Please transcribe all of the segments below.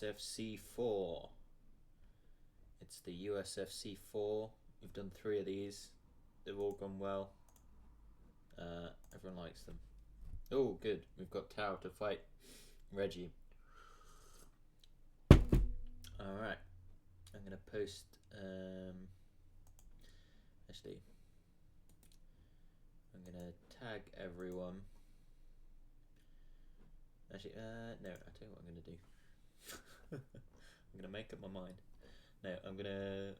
USFC 4. It's the USFC 4. We've done 3 of these. They've all gone well. Everyone likes them. Oh, good. We've got Tao to fight Reggie. Alright. I'm going to post... actually, I'm going to tag everyone. Actually, no, I'll tell you what I'm going to do. I'm going to make up my mind. No, I'm going to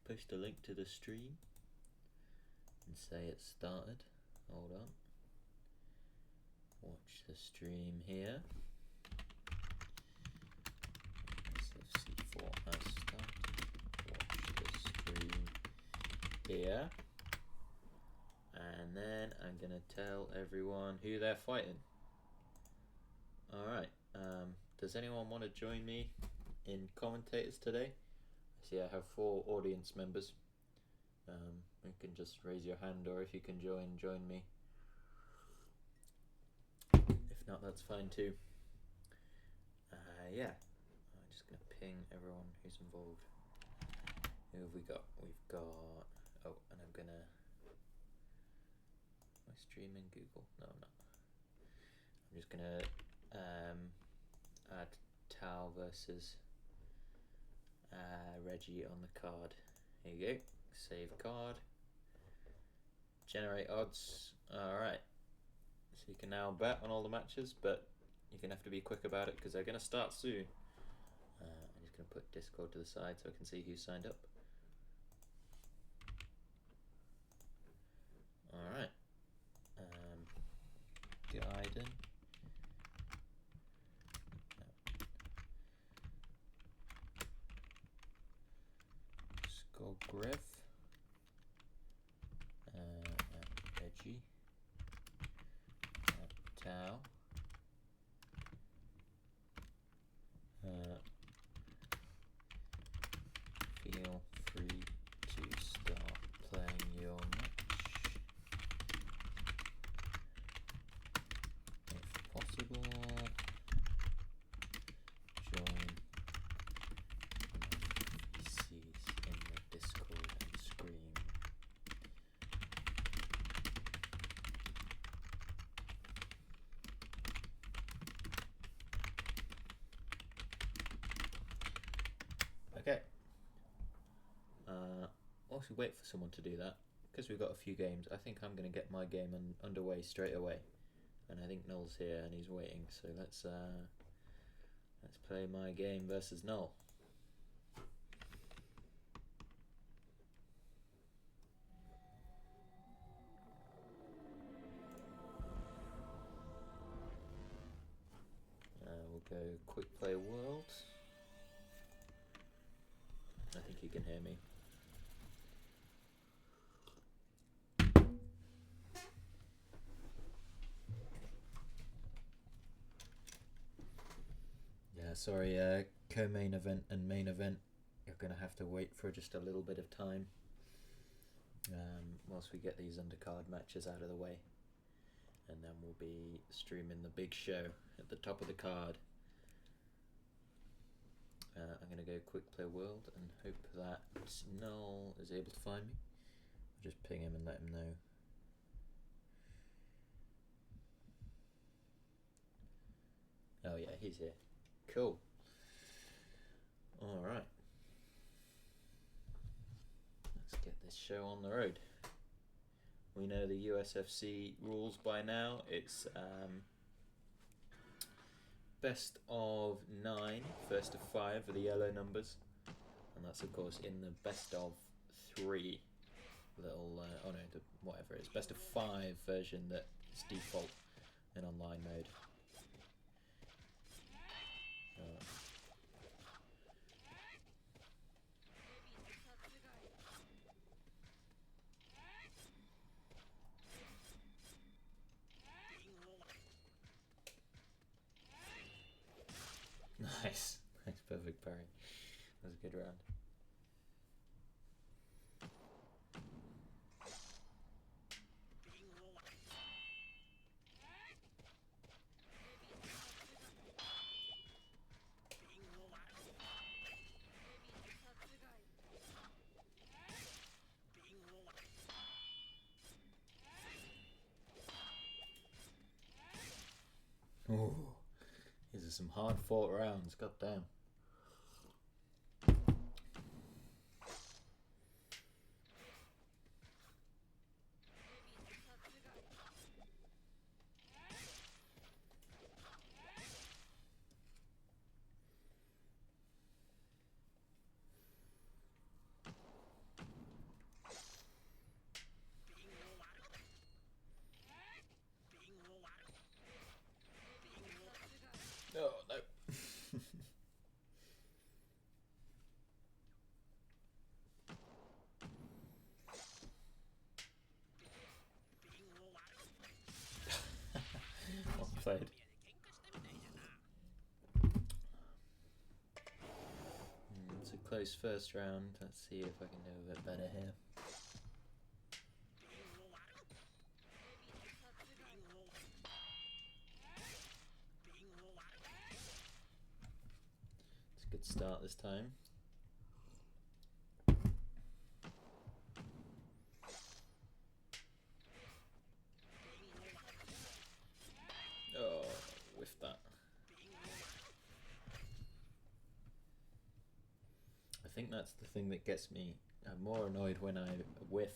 post a link to the stream and say it started. Hold on. Watch the stream here. USFC4 has started. Watch the stream here. And then I'm going to tell everyone who they're fighting. Alright, does anyone want to join me in commentators today? See, I have 4 audience members. You can just raise your hand, or if you can join me. If not, that's fine too. Yeah, I'm just going to ping everyone who's involved. Who have we got? We've got... Oh, and I'm going to... Am I streaming Google? No, I'm not. I'm just going to add Tao versus Reggie on the card. Here you go. Save card. Generate odds. Alright. So you can now bet on all the matches, but you're going to have to be quick about it because they're going to start soon. I'm just going to put Discord to the side so I can see who signed up. Alright. Gaiden. Skogrev. Reggie. Tao. Feel free to start playing your match if possible. Join PCs in the Discord and scream. Okay. Whilst we wait for someone to do that, because we've got a few games, I think I'm going to get my game underway straight away. And I think Null's here and he's waiting, so let's play my game versus Null. We'll go quick play world. I think you can hear me. Yeah, sorry, co-main event and main event, you're going to have to wait for just a little bit of time whilst we get these undercard matches out of the way. And then we'll be streaming the big show at the top of the card. I'm going to go quick play world and hope that Null is able to find me. I'll just ping him and let him know. Oh yeah, he's here. Cool. Alright. Let's get this show on the road. We know the USFC rules by now. It's best of 9, first of 5 are the yellow numbers, and that's of course in the best of 3 little, oh no, whatever it is, best of 5 version that is default in online mode. Nice, nice, perfect parry. That was a good round. are some hard fought rounds. God damn. Oh no. Well played. It's a close first round. Let's see if I can do a bit better here. It's a good start this time. Oh, whiffed that. I think that's the thing that gets me. I'm more annoyed when I whiff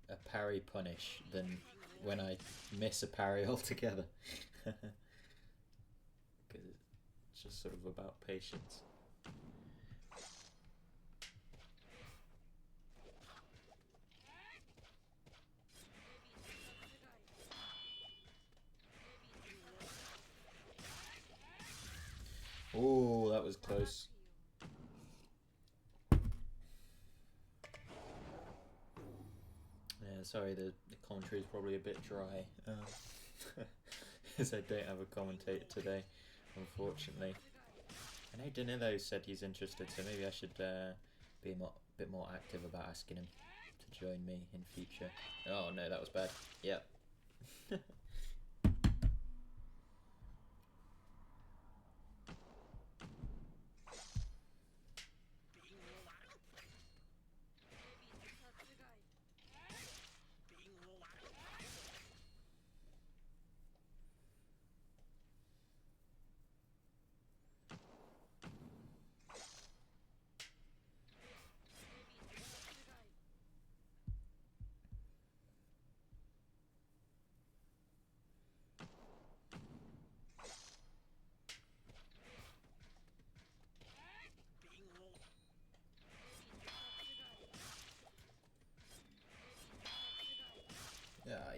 a parry punish than when I miss a parry altogether. Because it's just sort of about patience. Oh, that was close. Yeah, sorry, the commentary is probably a bit dry. Because I don't have a commentator today, unfortunately. I know Danilo said he's interested, so maybe I should be a bit more active about asking him to join me in future. Oh no, that was bad. Yep.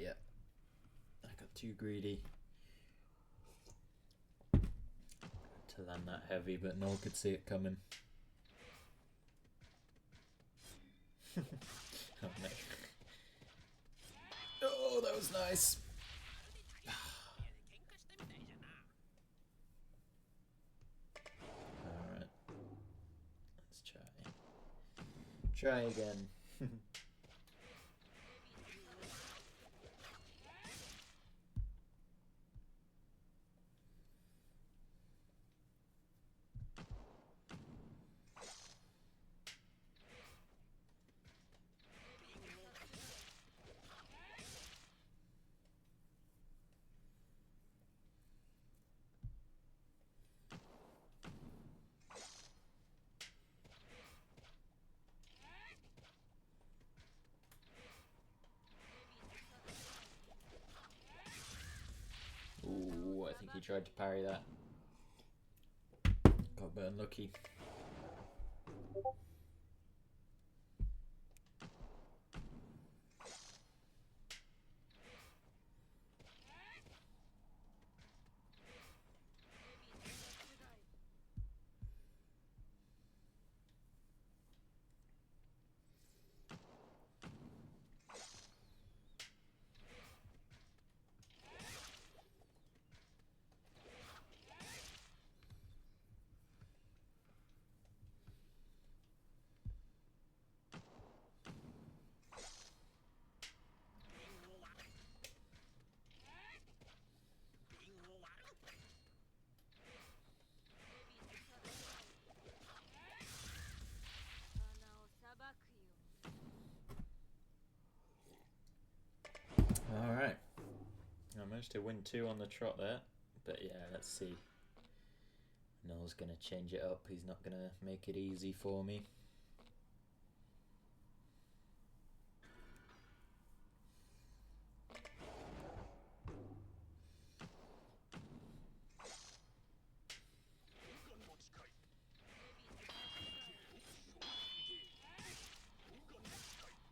Yeah. I got too greedy to land that heavy, but Noel could see it coming. Oh no. Oh, that was nice. Alright. Let's try. Try again. Ooh, I think he tried to parry that. Got a bit unlucky. Managed to win 2 on the trot there. But yeah, let's see. Null's going to change it up. He's not going to make it easy for me.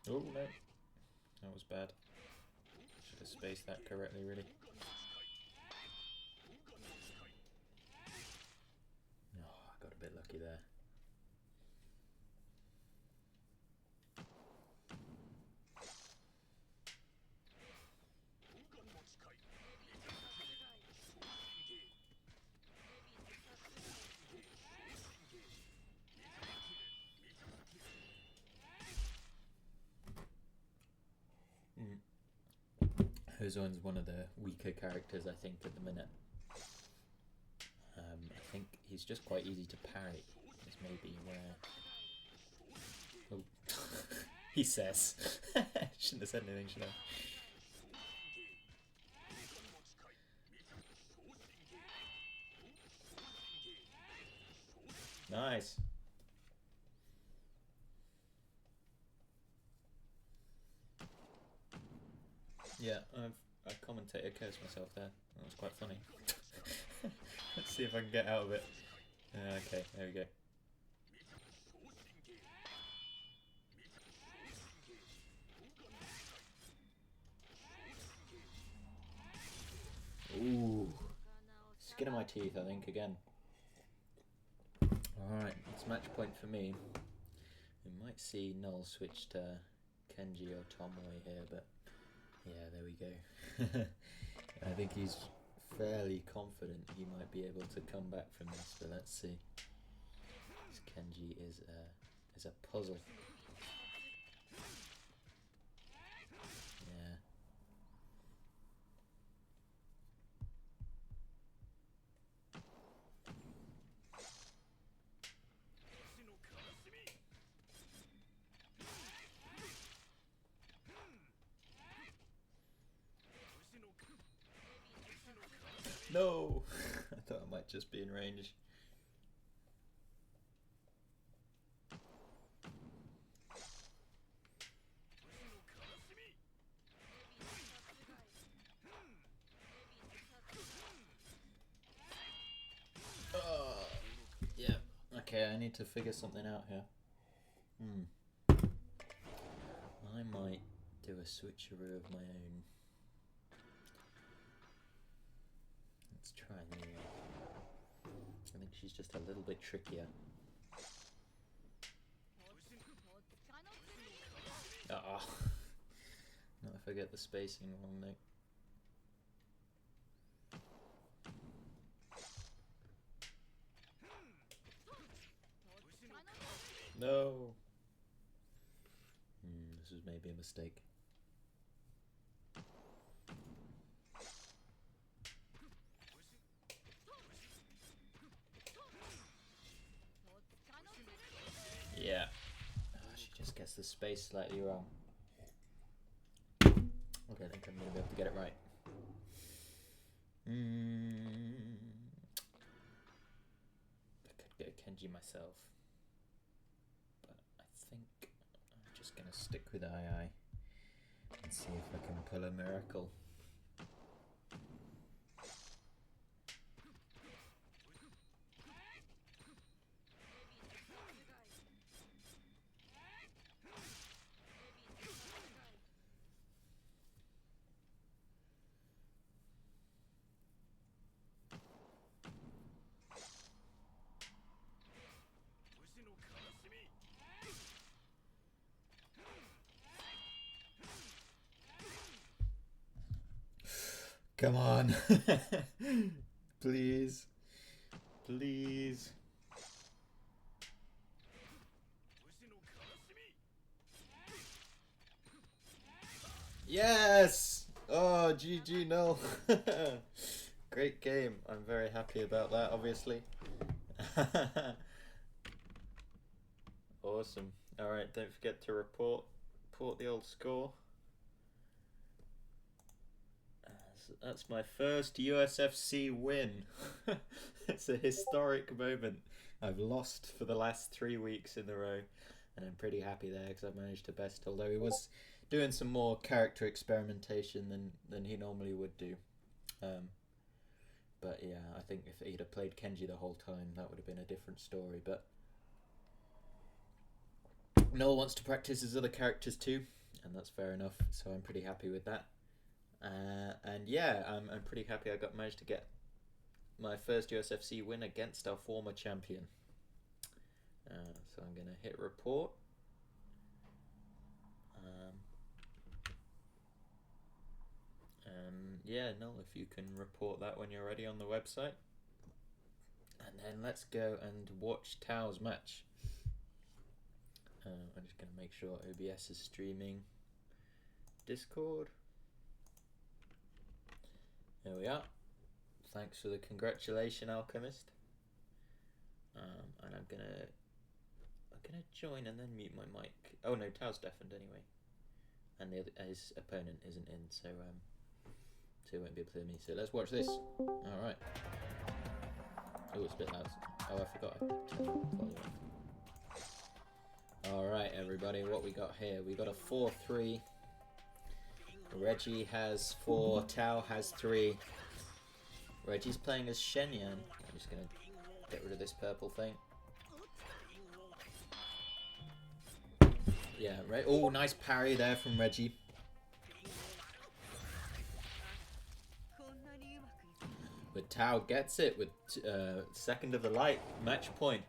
Oh no, that was bad. Should have spaced that correctly, really. Oh, I got a bit lucky there. Hozoin's one of the weaker characters, I think, at the minute. I think he's just quite easy to parry. Is maybe where... Oh, he says. Shouldn't have said anything, should I? Nice. Yeah, I commentator cursed myself there. That was quite funny. Let's see if I can get out of it. Okay, there we go. Ooh. Skin of my teeth, I think, again. Alright, it's match point for me. We might see Null switch to Kenji or Tomoe here, but yeah, there we go. I think he's fairly confident he might be able to come back from this, but let's see. This Kenji is a puzzle. Yeah. No! I thought I might just be in range. Yeah. Okay, I need to figure something out here. I might do a switcheroo of my own. Let's try the... I think she's just a little bit trickier. Ah, not if I get the spacing wrong, though. No! This was maybe a mistake. Yeah. Oh, she just gets the space slightly wrong. Okay, I think I'm going to be able to get it right. I could get a Kenji myself. But I think I'm just going to stick with II and see if I can pull a miracle. Come on. Please. Please. Yes! Oh, GG, no. Great game. I'm very happy about that, obviously. Awesome. Alright, don't forget to report the old score. As That's my first USFC win. It's a historic moment. I've lost for the last 3 weeks in a row, and I'm pretty happy there because I've managed to best. Although he was doing some more character experimentation than he normally would do. But yeah, I think if he'd have played Kenji the whole time, that would have been a different story. But Noel wants to practice his other characters too, and that's fair enough. So I'm pretty happy with that. And yeah, I'm pretty happy I managed to get my first USFC win against our former champion. So I'm gonna hit report. And yeah, Noel, if you can report that when you're ready on the website. And then let's go and watch Tao's match. I'm just going to make sure OBS is streaming Discord. There we are. Thanks for the congratulation, Alchemist. And I'm gonna join and then mute my mic. Oh no, Tao's deafened anyway, and his opponent isn't in, so he won't be able to hear me. So let's watch this. All right. Oh, it's a bit loud. Oh, I forgot. Alright everybody, what we got here? We got a 4-3. Reggie has 4, Tao has 3. Reggie's playing as Shenyan. I'm just going to get rid of this purple thing. Yeah, right. Oh, nice parry there from Reggie. But Tao gets it with second of the light, match point.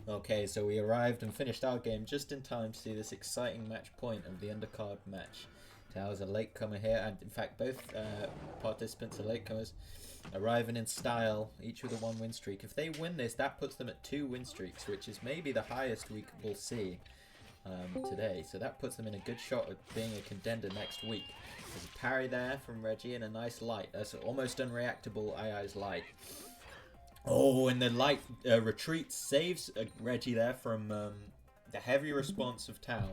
Okay, so we arrived and finished our game just in time to see this exciting match point of the undercard match. Tao's a latecomer here, and in fact both participants are latecomers, arriving in style, each with a 1 win streak. If they win this, that puts them at 2 win streaks, which is maybe the highest we will see today. So that puts them in a good shot of being a contender next week. There's a parry there from Reggie and a nice light. That's almost unreactable AI's light. Oh, and the light retreat saves Reggie there from the heavy response of Tao.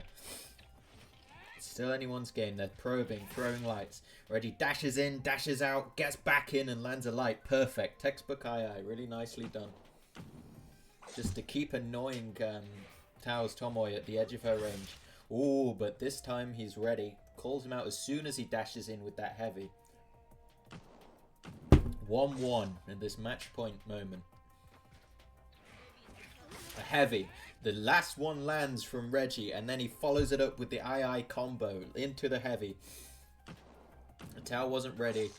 It's still anyone's game. They're probing, throwing lights. Reggie dashes in, dashes out, gets back in and lands a light. Perfect. Textbook AI. Really nicely done. Just to keep annoying Tao's Tomoe at the edge of her range. Oh, but this time he's ready. Calls him out as soon as he dashes in with that heavy. 1-1 in this match point moment. A heavy. The last one lands from Reggie, and then he follows it up with the II combo into the heavy. Tao wasn't ready.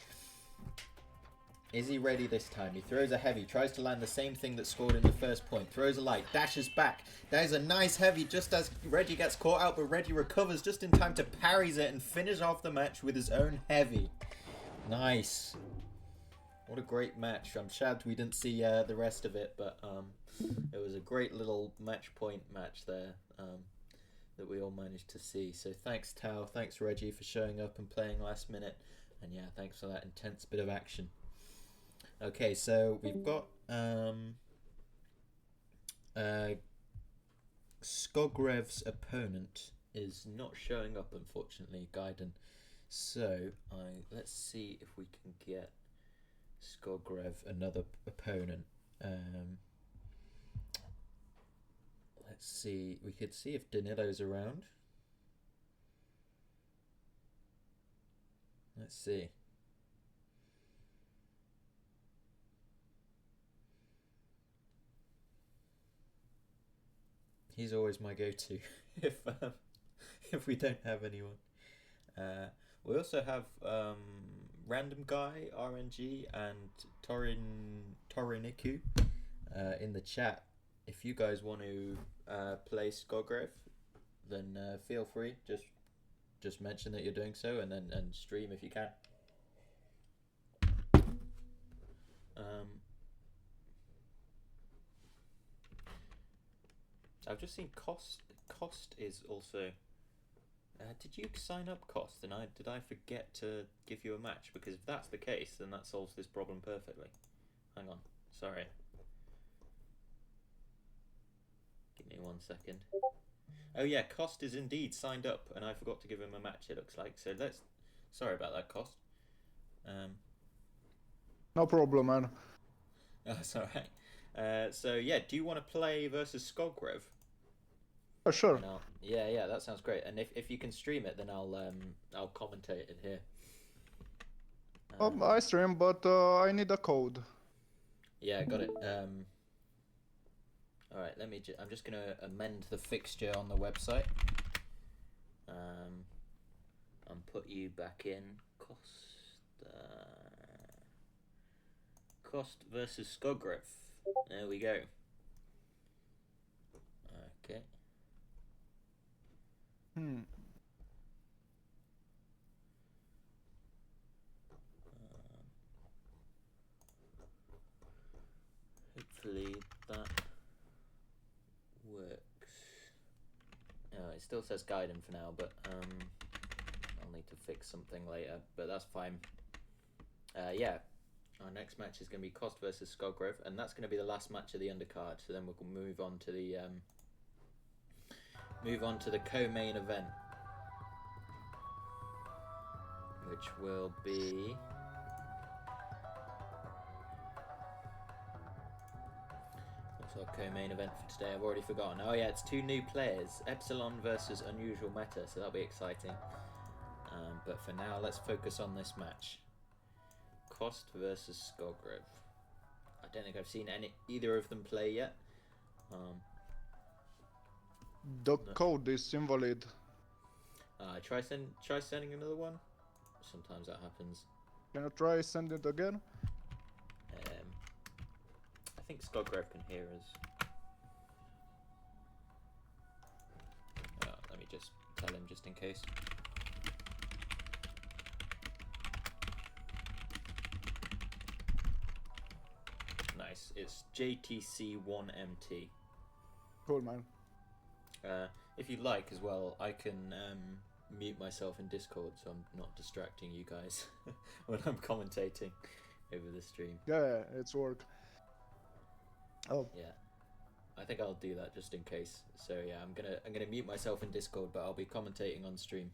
Is he ready this time? He throws a heavy, tries to land the same thing that scored in the first point. Throws a light, dashes back. That is a nice heavy just as Reggie gets caught out, but Reggie recovers just in time to parries it and finish off the match with his own heavy. Nice. What a great match. I'm sad we didn't see the rest of it, but it was a great little match point match there that we all managed to see. So thanks Tao, thanks Reggie for showing up and playing last minute. And yeah, thanks for that intense bit of action. Okay, so we've got Skogrev's opponent is not showing up, unfortunately, Gaiden. So let's see if we can get Skogrev another opponent. Let's see. We could see if Danilo's around. Let's see. He's always my go-to if we don't have anyone. We also have Random Guy, RNG, and Toriniku in the chat. If you guys want to play Skogrev, then feel free. Just mention that you're doing so, and stream if you can. I've just seen Cost is also. Did you sign up Cost? And did I forget to give you a match? Because if that's the case, then that solves this problem perfectly. Hang on, sorry. Give me 1 second. Oh yeah, Cost is indeed signed up, and I forgot to give him a match. It looks like so. Sorry about that, Cost. No problem, man. Oh, that's alright. So yeah, do you want to play versus Skogrev? Sure. And yeah, that sounds great. And if you can stream it, then I'll commentate it here. I stream, but I need a code. Yeah, got it. All right, let me. I'm just gonna amend the fixture on the website. Um, and put you back in. Cost versus Skogrev. There we go. Okay. Hmm. Hopefully that works. Oh, it still says Gaiden for now, but I'll need to fix something later. But that's fine. Yeah, our next match is going to be Cost versus Skogrev, and that's going to be the last match of the undercard. So then we'll move on to the co-main event, which will be what's our co-main event for today? I've already forgotten. Oh yeah, it's two new players, Epsilon versus Unusual Meta. So that'll be exciting. But for now, let's focus on this match. Cost versus Skogrev. I don't think I've seen either of them play yet. The No. code is invalid. Try sending another one. Sometimes that happens. Can you try send it again? I think Skogrev can hear us. Let me just tell him just in case. Nice. It's JTC1MT. Cool, man. If you'd like as well, I can mute myself in Discord so I'm not distracting you guys when I'm commentating over the stream. Yeah, it's work. Oh. Yeah. I think I'll do that just in case. So yeah, I'm gonna mute myself in Discord, but I'll be commentating on stream.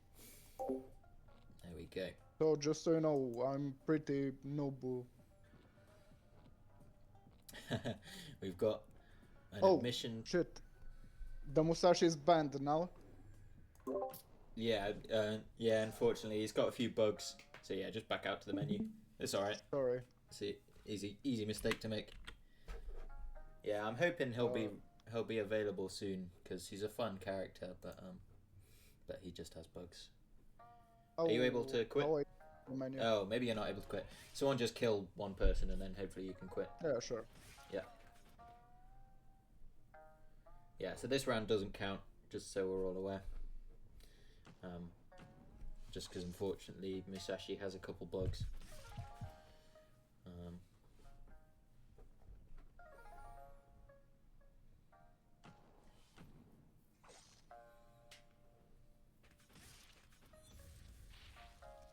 There we go. So just so you know, I'm pretty noob. We've got an admission. Shit. The mustache is banned now. Yeah, unfortunately, he's got a few bugs. So yeah, just back out to the menu. It's alright. Sorry. See, easy mistake to make. Yeah, I'm hoping he'll be available soon because he's a fun character, but he just has bugs. Are you able to quit? Oh, maybe you're not able to quit. Someone just kill one person and then hopefully you can quit. Yeah, sure. Yeah. Yeah, so this round doesn't count, just so we're all aware. Just because unfortunately Musashi has a couple bugs.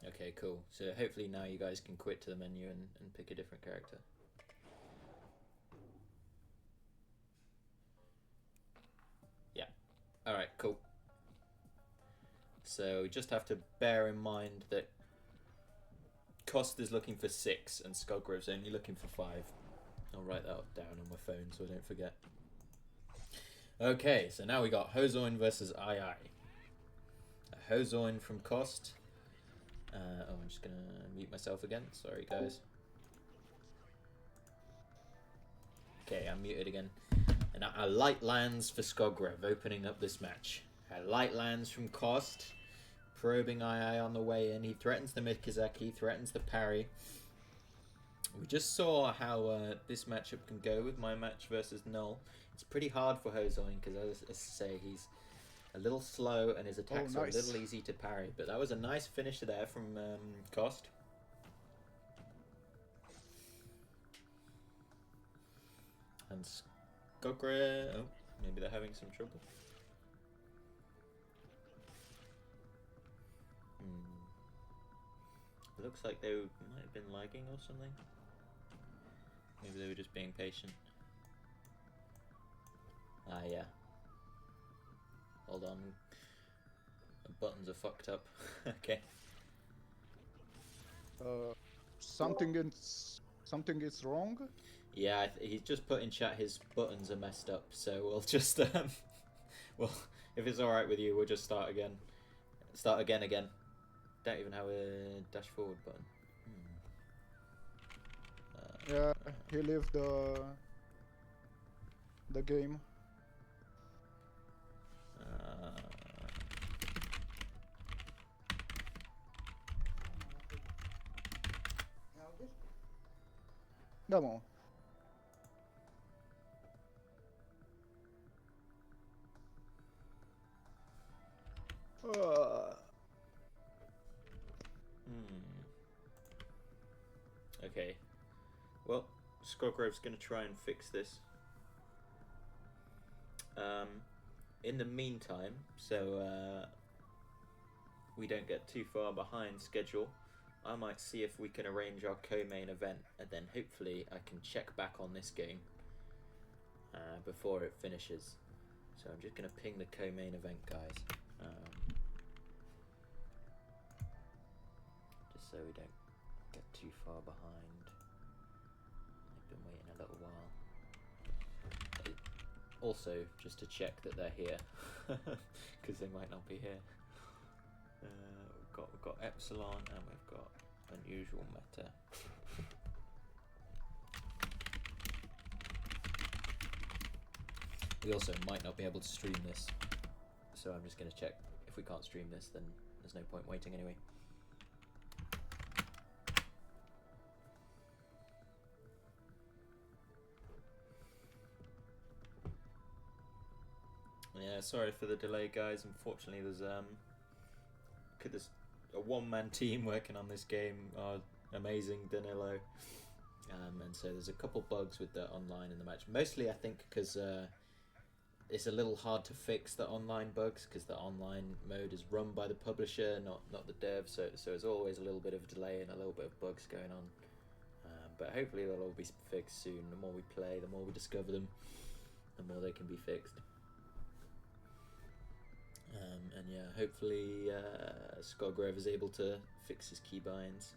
Okay, cool. So hopefully now you guys can quit to the menu and pick a different character. Yeah. Alright, cool. So we just have to bear in mind that Cost is looking for 6 and Skogrev's only looking for 5. I'll write that down on my phone so I don't forget. Okay, so now we got Hozoin versus II. A Hozoin from Cost. I'm just gonna mute myself again. Sorry, guys. Okay, I'm muted again. And a light lands for Skogrev, opening up this match. A light lands from Cost, probing II on the way in. He threatens the Mikazaki, threatens the parry. We just saw how this matchup can go with my match versus Null. It's pretty hard for Hozoin because, as I say, he's a little slow and his attacks are a little easy to parry. But that was a nice finish there from Cost. And Skogrev... Oh, maybe they're having some trouble. It looks like they might have been lagging or something. Maybe they were just being patient. Ah, yeah. Hold on. The buttons are fucked up. Okay. Something is Something is wrong? Yeah, he's just put in chat his buttons are messed up, so we'll just well, if it's all right with you, we'll just start again. Start again. Don't even have a dash forward button. Yeah, he left the game. Come on. Okay. Well, Scoggrove's going to try and fix this. In the meantime, so we don't get too far behind schedule, I might see if we can arrange our co-main event, and then hopefully I can check back on this game before it finishes. So I'm just going to ping the co-main event, guys. Just so we don't get too far behind. They've been waiting a little while. Also, just to check that they're here, because they might not be here. We've got Epsilon and we've got Unusual Meta. We also might not be able to stream this, so I'm just going to check. If we can't stream this, then there's no point waiting anyway. Yeah, sorry for the delay, guys. Unfortunately, there's a one-man team working on this game. Amazing Danilo, and so there's a couple bugs with the online in the match. Mostly, I think, because it's a little hard to fix the online bugs because the online mode is run by the publisher, not the dev. So there's always a little bit of delay and a little bit of bugs going on. But hopefully they'll all be fixed soon. The more we play, the more we discover them, the more they can be fixed. And yeah, hopefully Scogrove is able to fix his keybinds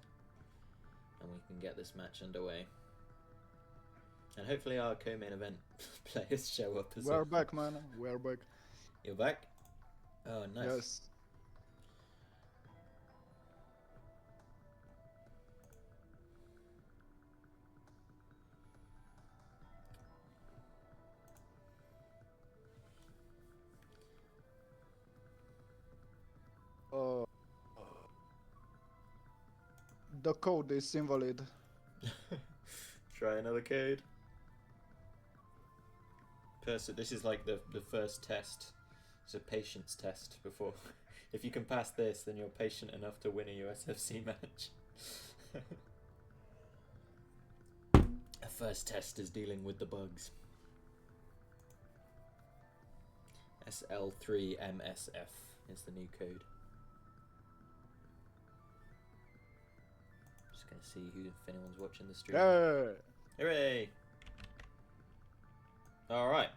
and we can get this match underway. And hopefully our co-main event players show up as well. We're back, man. We're back. You're back? Oh, nice. Yes. The code is invalid. Try another code. This is like the first test. It's a patience test before. If you can pass this, then you're patient enough to win a USFC match. A first test is dealing with the bugs. SL3MSF is the new code. Just gonna see if anyone's watching the stream. Yeah. Hooray! Alright.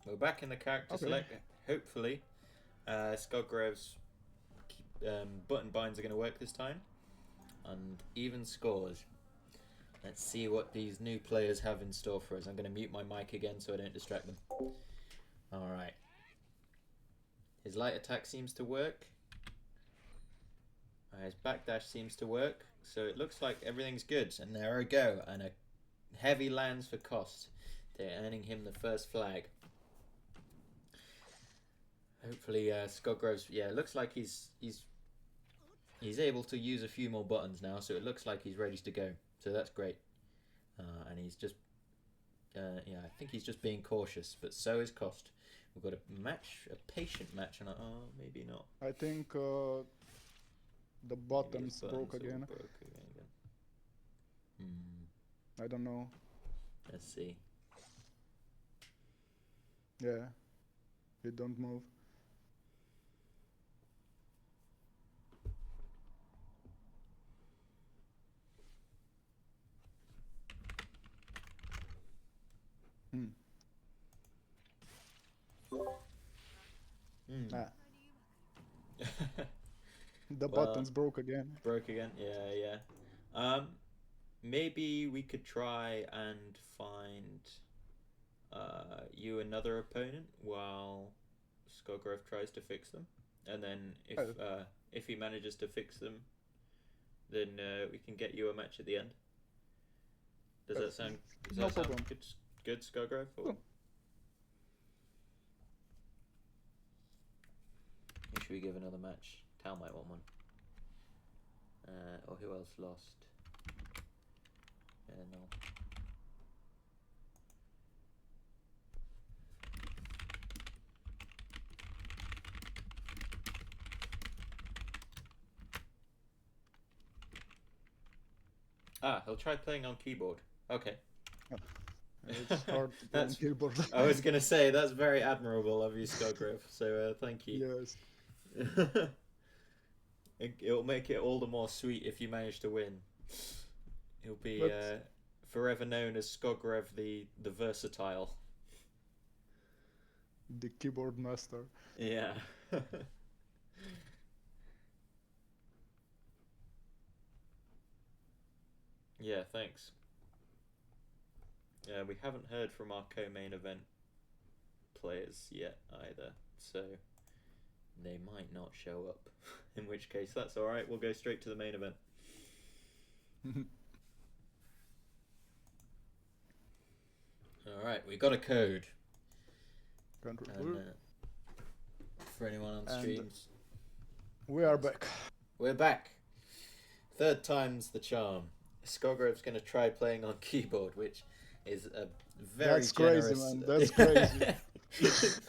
We're back in the character select. Hopefully, Scoggrove's button binds are going to work this time. And even scores. Let's see what these new players have in store for us. I'm going to mute my mic again so I don't distract them. Alright. His light attack seems to work. His backdash seems to work. So it looks like everything's good. And there we go. And a heavy lands for cost. They're earning him the first flag. Hopefully Scoggrove's... Yeah, it looks like he's able to use a few more buttons now. So it looks like he's ready to go. So that's great. And he's just... yeah, I think he's just being cautious. But so is cost. We've got a match, a patient match. And maybe not. I think the buttons broke again. I don't know. Let's see. Yeah. It don't move. The buttons broke again. Broke again. Yeah. maybe we could try and find you another opponent while Skogrov tries to fix them, and then if he manages to fix them, then we can get you a match at the end. Does that sound? Does No that sound problem. good, Skogrov? Or... Who should we give another match? Tal might want one. Or who else lost? No. He'll try playing on keyboard. Okay. It's hard to play on keyboard. I was gonna say that's very admirable of you, Skogrov. So thank you. Yes. It'll make it all the more sweet if you manage to win. He'll be forever known as Skogrov the versatile. The keyboard master. Yeah. Yeah, thanks. Yeah, we haven't heard from our co-main event players yet either, so they might not show up. In which case, that's alright, we'll go straight to the main event. Alright, we got a code. And, for anyone on streams. We are back. We're back. Third time's the charm. Skogrov's going to try playing on keyboard, which is a very generous... That's crazy, man. That's crazy.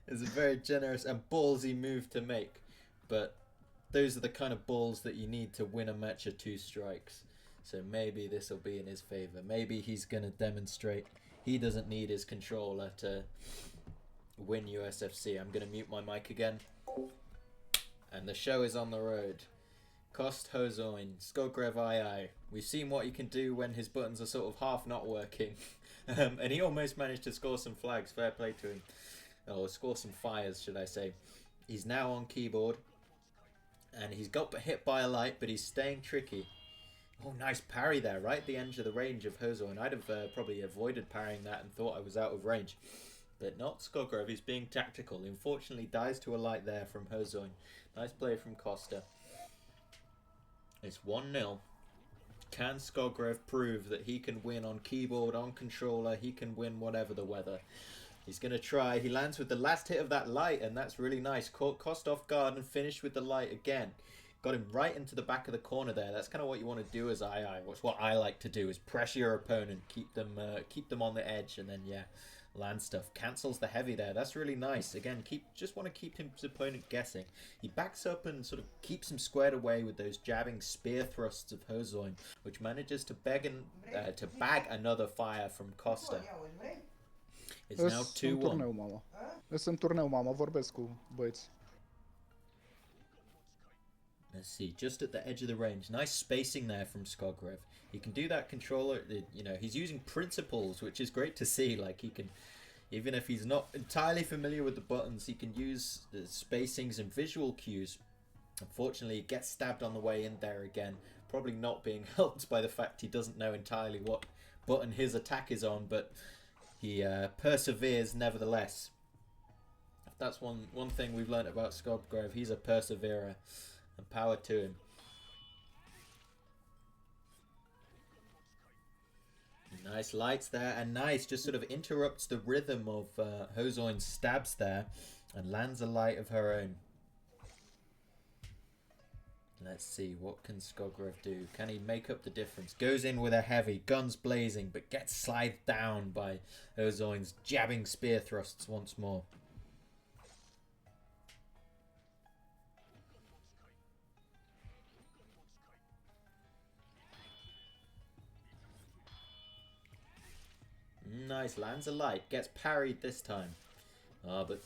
It's a very generous and ballsy move to make, but those are the kind of balls that you need to win a match of 2 strikes. So maybe this will be in his favor. Maybe he's going to demonstrate he doesn't need his controller to win USFC. I'm going to mute my mic again. And the show is on the road. Kost Hozoin, Skogrov II. We've seen what he can do when his buttons are sort of half not working. And he almost managed to score some flags. Fair play to him. Or score some fires, should I say. He's now on keyboard. And he's got hit by a light, but he's staying tricky. Oh, nice parry there, right at the edge of the range of Hozoin. I'd have probably avoided parrying that and thought I was out of range. But not Skogrov, he's being tactical. He unfortunately dies to a light there from Hozoin. Nice play from Costa. It's 1-0. Can Skogrov prove that he can win on keyboard, on controller? He can win whatever the weather. He's going to try. He lands with the last hit of that light, and that's really nice. Caught Costa off guard and finished with the light again. Got him right into the back of the corner there. That's kind of what you want to do as II. What's what I like to do is pressure your opponent, keep them on the edge, and then yeah, land stuff. Cancels the heavy there. That's really nice. Again, just want to keep his opponent guessing. He backs up and sort of keeps him squared away with those jabbing spear thrusts of Hozoin, which manages to bag another fire from Costa. It's now 2-1. Sunt turneu, mama. Vorbesc cu băieți. Let's see, just at the edge of the range. Nice spacing there from Skogrov. He can do that controller, you know, he's using principles, which is great to see. Like, he can, even if he's not entirely familiar with the buttons, he can use the spacings and visual cues. Unfortunately, he gets stabbed on the way in there again. Probably not being helped by the fact he doesn't know entirely what button his attack is on, but he perseveres nevertheless. That's one thing we've learnt about Skogrov. He's a perseverer. And power to him. Nice lights there, and nice, just sort of interrupts the rhythm of Hozoin's stabs there, and lands a light of her own. Let's see, what can Skogrov do? Can he make up the difference? Goes in with a heavy, guns blazing, but gets slid down by Hozoin's jabbing spear thrusts once more. Nice, lands a light, gets parried this time. But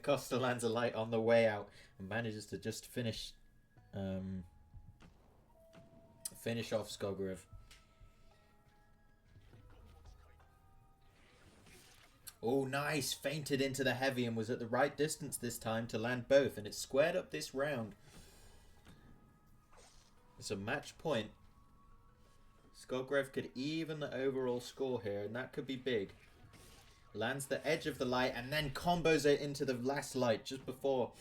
Costa lands a light on the way out and manages to just finish off Skogrov. Oh, nice, feinted into the heavy and was at the right distance this time to land both, and it squared up this round. It's a match point. Skogrev could even the overall score here, and that could be big. Lands the edge of the light and then combos it into the last light just before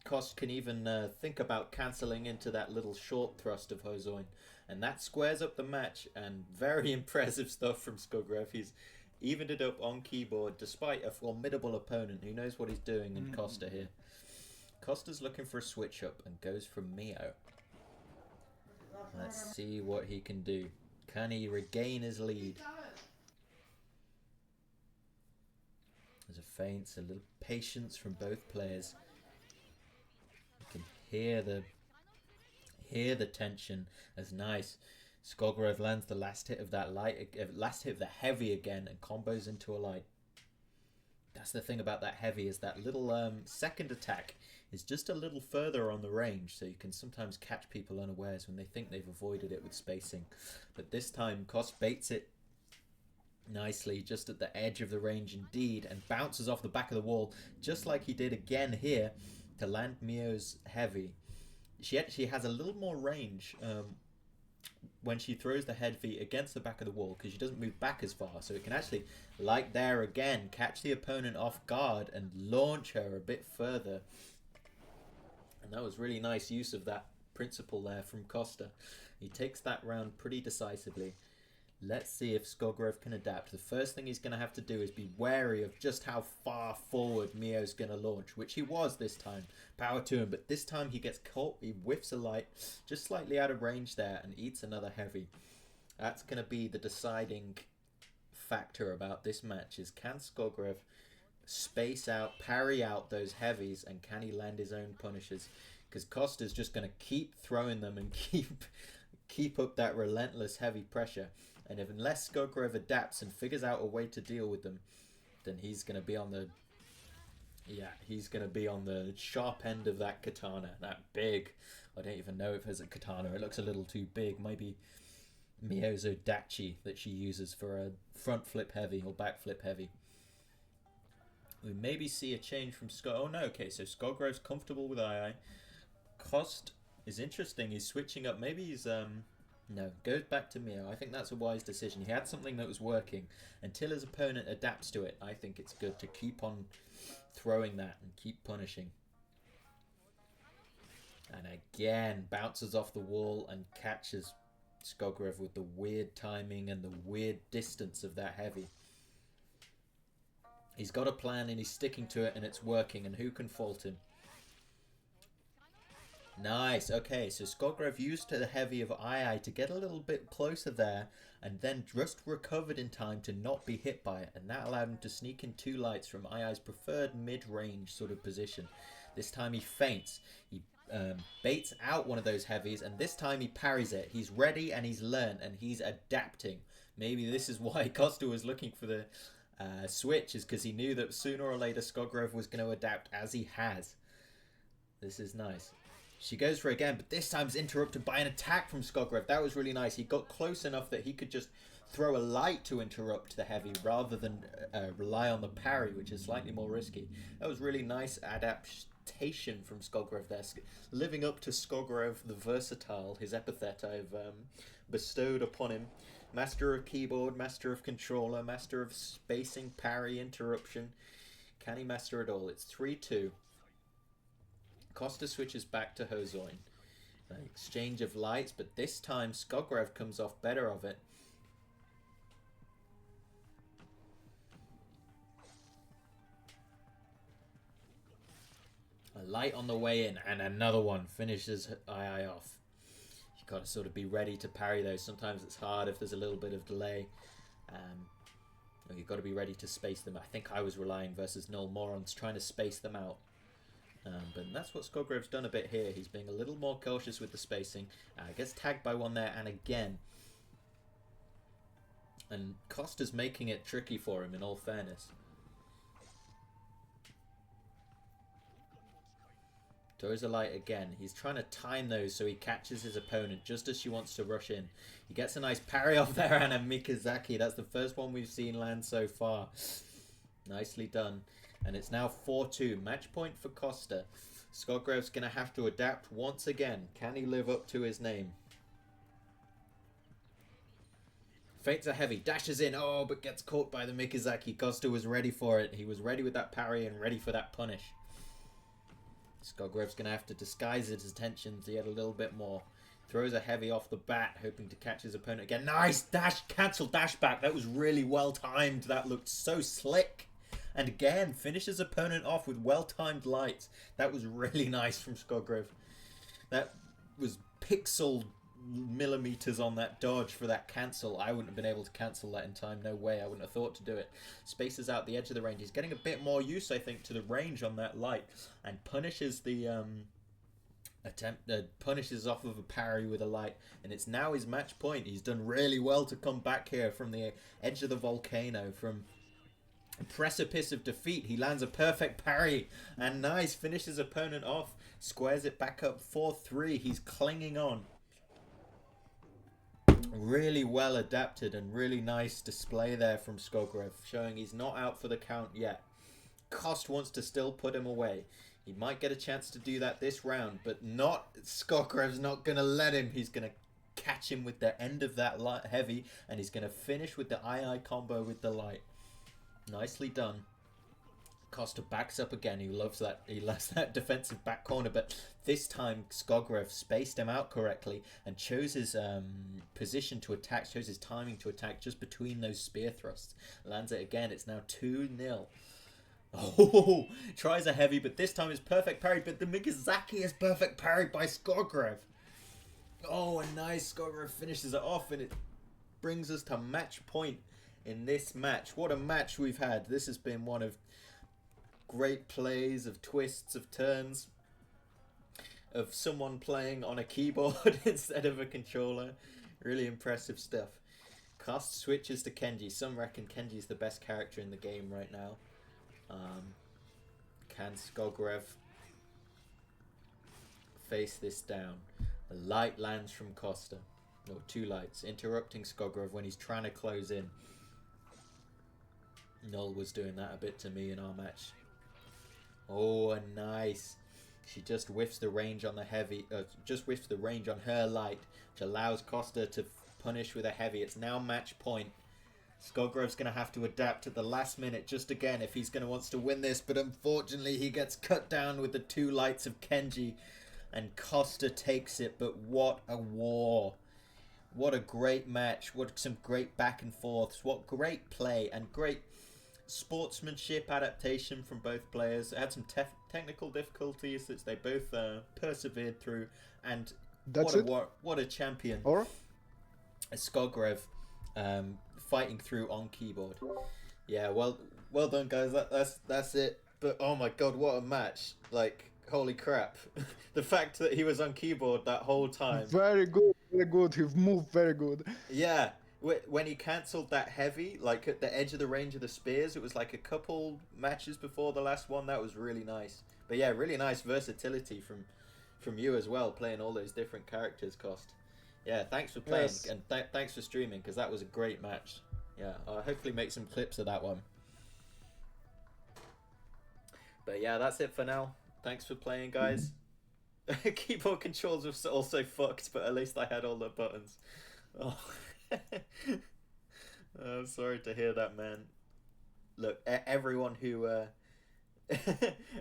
Kost can even think about cancelling into that little short thrust of Hozoin. And that squares up the match, and very impressive stuff from Skogrev. He's evened it up on keyboard despite a formidable opponent who knows what he's doing in Costa here. Costa's looking for a switch up and goes for Mio. Let's see what he can do. Can he regain his lead? There's a feint, a little patience from both players. You can hear the tension. That's nice. Skogrev lands the last hit of that last hit of the heavy again, and combos into a light. That's the thing about that heavy, is that little second attack is just a little further on the range, so you can sometimes catch people unawares when they think they've avoided it with spacing. But this time, Kost baits it nicely just at the edge of the range indeed, and bounces off the back of the wall, just like he did again here, to land Mio's heavy. She actually has a little more range when she throws the heavy against the back of the wall, because she doesn't move back as far, so it can actually, like there again, catch the opponent off guard and launch her a bit further. And that was really nice use of that principle there from Costa. He takes that round pretty decisively. Let's see if Skogrev can adapt. The first thing he's going to have to do is be wary of just how far forward Mio's going to launch, which he was this time. Power to him, but this time he gets caught. He whiffs a light just slightly out of range there and eats another heavy. That's going to be the deciding factor about this match, is can Skogrev space out, parry out those heavies, and can he land his own punishes? Because Costa's just going to keep throwing them and keep up that relentless heavy pressure. And unless Skogrev adapts and figures out a way to deal with them, then he's going to be on the sharp end of that katana, that big. I don't even know if there's a katana. It looks a little too big. Maybe Mio's Odachi that she uses for a front flip heavy or back flip heavy. We maybe see a change from Oh no, okay, so Skogrev's comfortable with II. Kost is interesting. He's switching up. Maybe he's no, goes back to Mio. I think that's a wise decision. He had something that was working. Until his opponent adapts to it, I think it's good to keep on throwing that and keep punishing. And again, bounces off the wall and catches Skogrev with the weird timing and the weird distance of that heavy. He's got a plan and he's sticking to it, and it's working, and who can fault him? Nice. Okay, so Skogrev used the heavy of II to get a little bit closer there, and then just recovered in time to not be hit by it, and that allowed him to sneak in two lights from II's preferred mid-range sort of position. This time he feints. He baits out one of those heavies, and this time he parries it. He's ready and he's learned and he's adapting. Maybe this is why Costa was looking for the switch, is because he knew that sooner or later Skogrev was going to adapt, as he has. This is nice. She goes for it again, but this time it's interrupted by an attack from Skogrev. That was really nice. He got close enough that he could just throw a light to interrupt the heavy rather than rely on the parry, which is slightly more risky. That was really nice adaptation from Skogrev there. Living up to Skogrev the Versatile, his epithet I've bestowed upon him. Master of keyboard, master of controller, master of spacing, parry, interruption. Can he master it all? It's 3-2. Costa switches back to Hozoin. An exchange of lights, but this time Skogrev comes off better of it. A light on the way in, and another one finishes II off. You've got to sort of be ready to parry those. Sometimes it's hard if there's a little bit of delay. You've got to be ready to space them. I think I was relying versus Null more on trying to space them out. But that's what Skogrev's done a bit here. He's being a little more cautious with the spacing. Gets tagged by one there, and again. And Costa's making it tricky for him, in all fairness. Throws a light again. He's trying to time those so he catches his opponent just as she wants to rush in. He gets a nice parry off there and a Mikazaki. That's the first one we've seen land so far. Nicely done. And it's now 4-2. Match point for Costa. Skogrev's going to have to adapt once again. Can he live up to his name? Feints a heavy, dashes in, oh, but gets caught by the Mikazaki. Costa was ready for it. He was ready with that parry and ready for that punish. Skogrev's going to have to disguise his intentions. He had a little bit more. Throws a heavy off the bat, hoping to catch his opponent again. Nice dash, cancel dash back. That was really well timed. That looked so slick. And again, finishes opponent off with well-timed lights. That was really nice from Skogrev. That was pixel millimeters on that dodge for that cancel. I wouldn't have been able to cancel that in time. No way. I wouldn't have thought to do it. Spaces out the edge of the range. He's getting a bit more use, I think, to the range on that light, and punishes the punishes off of a parry with a light, and it's now his match point. He's done really well to come back here from the edge of the volcano, from precipice of defeat. He lands a perfect parry, and nice, finishes opponent off, squares it back up 4-3. He's clinging on. Really well adapted and really nice display there from Skogrev, showing he's not out for the count yet. Kost wants to still put him away. He might get a chance to do that this round, but not. Skogrev's not going to let him. He's going to catch him with the end of that light heavy, and he's going to finish with the II combo with the light. Nicely done. Costa backs up again. He loves that. He loves that defensive back corner, but this time Skogrev spaced him out correctly and chose his position to attack, chose his timing to attack just between those spear thrusts. Lands it again. It's now 2-0. Oh, tries a heavy, but this time it's perfect parry, but the Mikazaki is perfect parried by Skogrev. Oh, and nice. Skogrev finishes it off, and it brings us to match point in this match. What a match we've had. This has been one of great plays, of twists, of turns, of someone playing on a keyboard instead of a controller. Really impressive stuff. Kost switches to Kenji. Some reckon Kenji's the best character in the game right now. Can Skogrev face this down? A light lands from Costa. Or two lights, interrupting Skogrev when he's trying to close in. Null was doing that a bit to me in our match. Oh, and nice. She just whiffs the range on the heavy, just whiffs the range on her light, which allows Costa to punish with a heavy. It's now match point. Skogrev's going to have to adapt at the last minute just again if he's going to wants to win this, but unfortunately he gets cut down with the two lights of Kenji, and Costa takes it. But what a war. What a great match. What some great back and forths. What great play and great sportsmanship adaptation from both players. It had some technical difficulties that they both persevered through, and what a champion. Or Skogrev fighting through on keyboard. Yeah, well done, guys. That's it. But oh my god, what a match. Like, holy crap. The fact that he was on keyboard that whole time. very good, very good. He moved very good. Yeah, when he cancelled that heavy, like at the edge of the range of the spears, it was like a couple matches before the last one. That was really nice. But yeah, really nice versatility from you as well, playing all those different characters, Kost. Yeah, thanks for playing, Yes. and thanks for streaming, because that was a great match. Yeah, I'll hopefully make some clips of that one. But yeah, that's it for now. Thanks for playing, guys. Keyboard controls were also fucked, but at least I had all the buttons. Oh. I'm sorry to hear that, man. Look, everyone who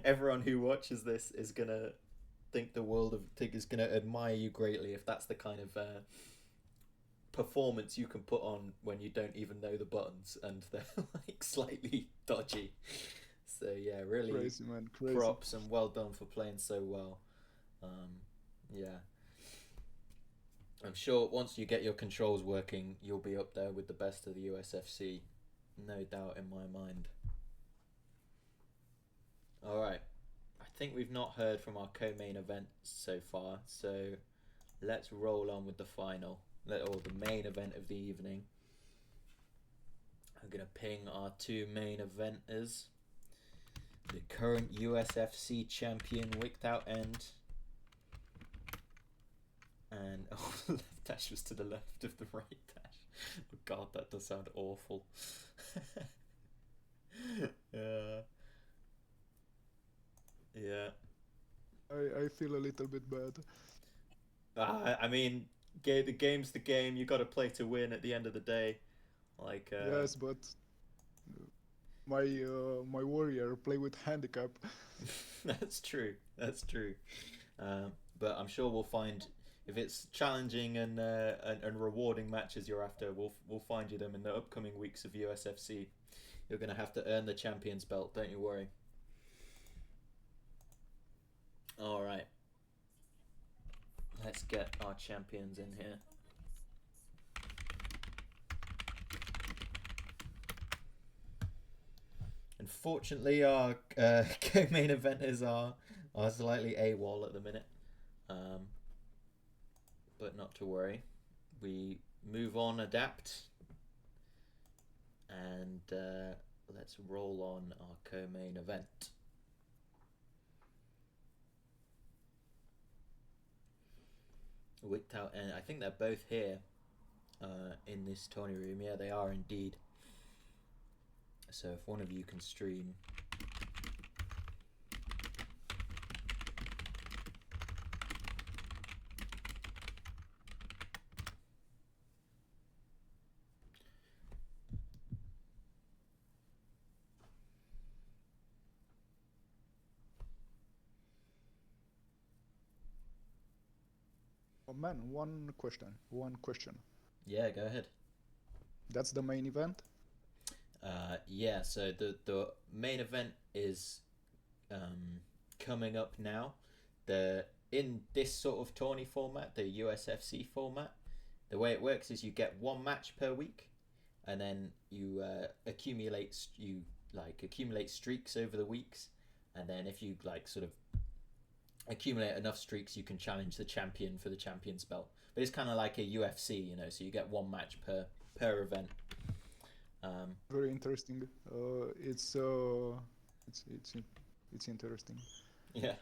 everyone who watches this is gonna think the world of is gonna admire you greatly if that's the kind of performance you can put on when you don't even know the buttons and they're like slightly dodgy. So yeah, really Crazy, man. Crazy. props and well done for playing so well. Yeah, I'm sure once you get your controls working, you'll be up there with the best of the USFC, no doubt in my mind. Alright, I think we've not heard from our co-main event so far, so let's roll on with the final, or the main event of the evening. I'm going to ping our two main eventers. The current USFC champion, Wicked Out End. And oh, the left dash was to the left of the right dash. Oh god, that does sound awful. Yeah. I feel a little bit bad. I mean, the game's the game. You got to play to win at the end of the day. Like, Yes, but my warrior play with handicap. that's true. That's true. But I'm sure we'll find if it's challenging and rewarding matches you're after, we'll find you them in the upcoming weeks of USFC. You're gonna have to earn the champions belt. Don't you worry. All right. Let's get our champions in here. Unfortunately, our co-main eventers are slightly AWOL at the minute, um, but not to worry. We move on, adapt, and let's roll on our co-main event. Wicked out, and I think they're both here in this Tony room. Yeah, they are indeed. So if one of you can stream. Oh man, one question. One question. Yeah, go ahead. That's the main event. Yeah, so the main event is coming up now. The in this sort of tourney format, the USFC format, the way it works is you get one match per week, and then you accumulate streaks over the weeks, and then if you like sort of accumulate enough streaks, you can challenge the champion for the champion's belt. But it's kind of like a UFC, you know, so you get one match per event. Very interesting. It's interesting. Yeah.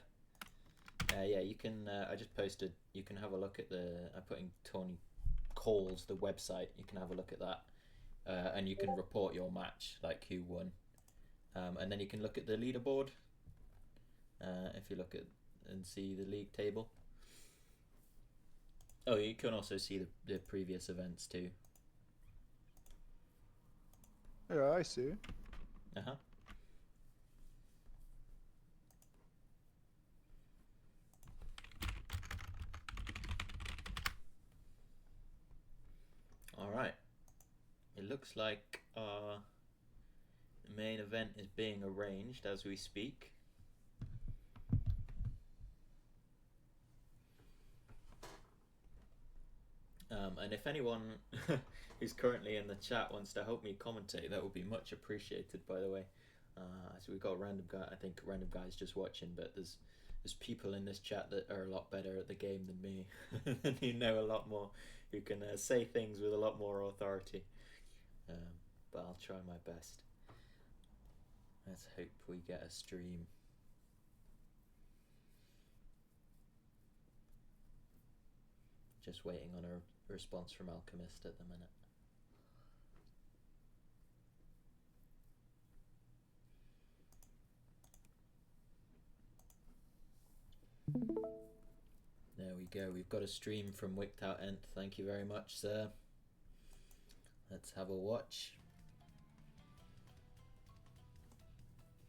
Yeah, you can. I just posted. You can have a look at the. I put in Tony Calls the website. You can have a look at that, and you can report your match, like who won, and then you can look at the leaderboard. If you look at and see the league table. Oh, you can also see the previous events too. Yeah, I see. Uh-huh. All right. It looks like our main event is being arranged as we speak. And if anyone who's currently in the chat wants to help me commentate, that would be much appreciated, by the way. So we've got a random guy. I think random guy's just watching, but there's people in this chat that are a lot better at the game than me, and who know a lot more, who can say things with a lot more authority. But I'll try my best. Let's hope we get a stream. Just waiting on a response from Alchemist at the minute. There we go. We've got a stream from Wicked Out Ent. Thank you very much, sir. Let's have a watch.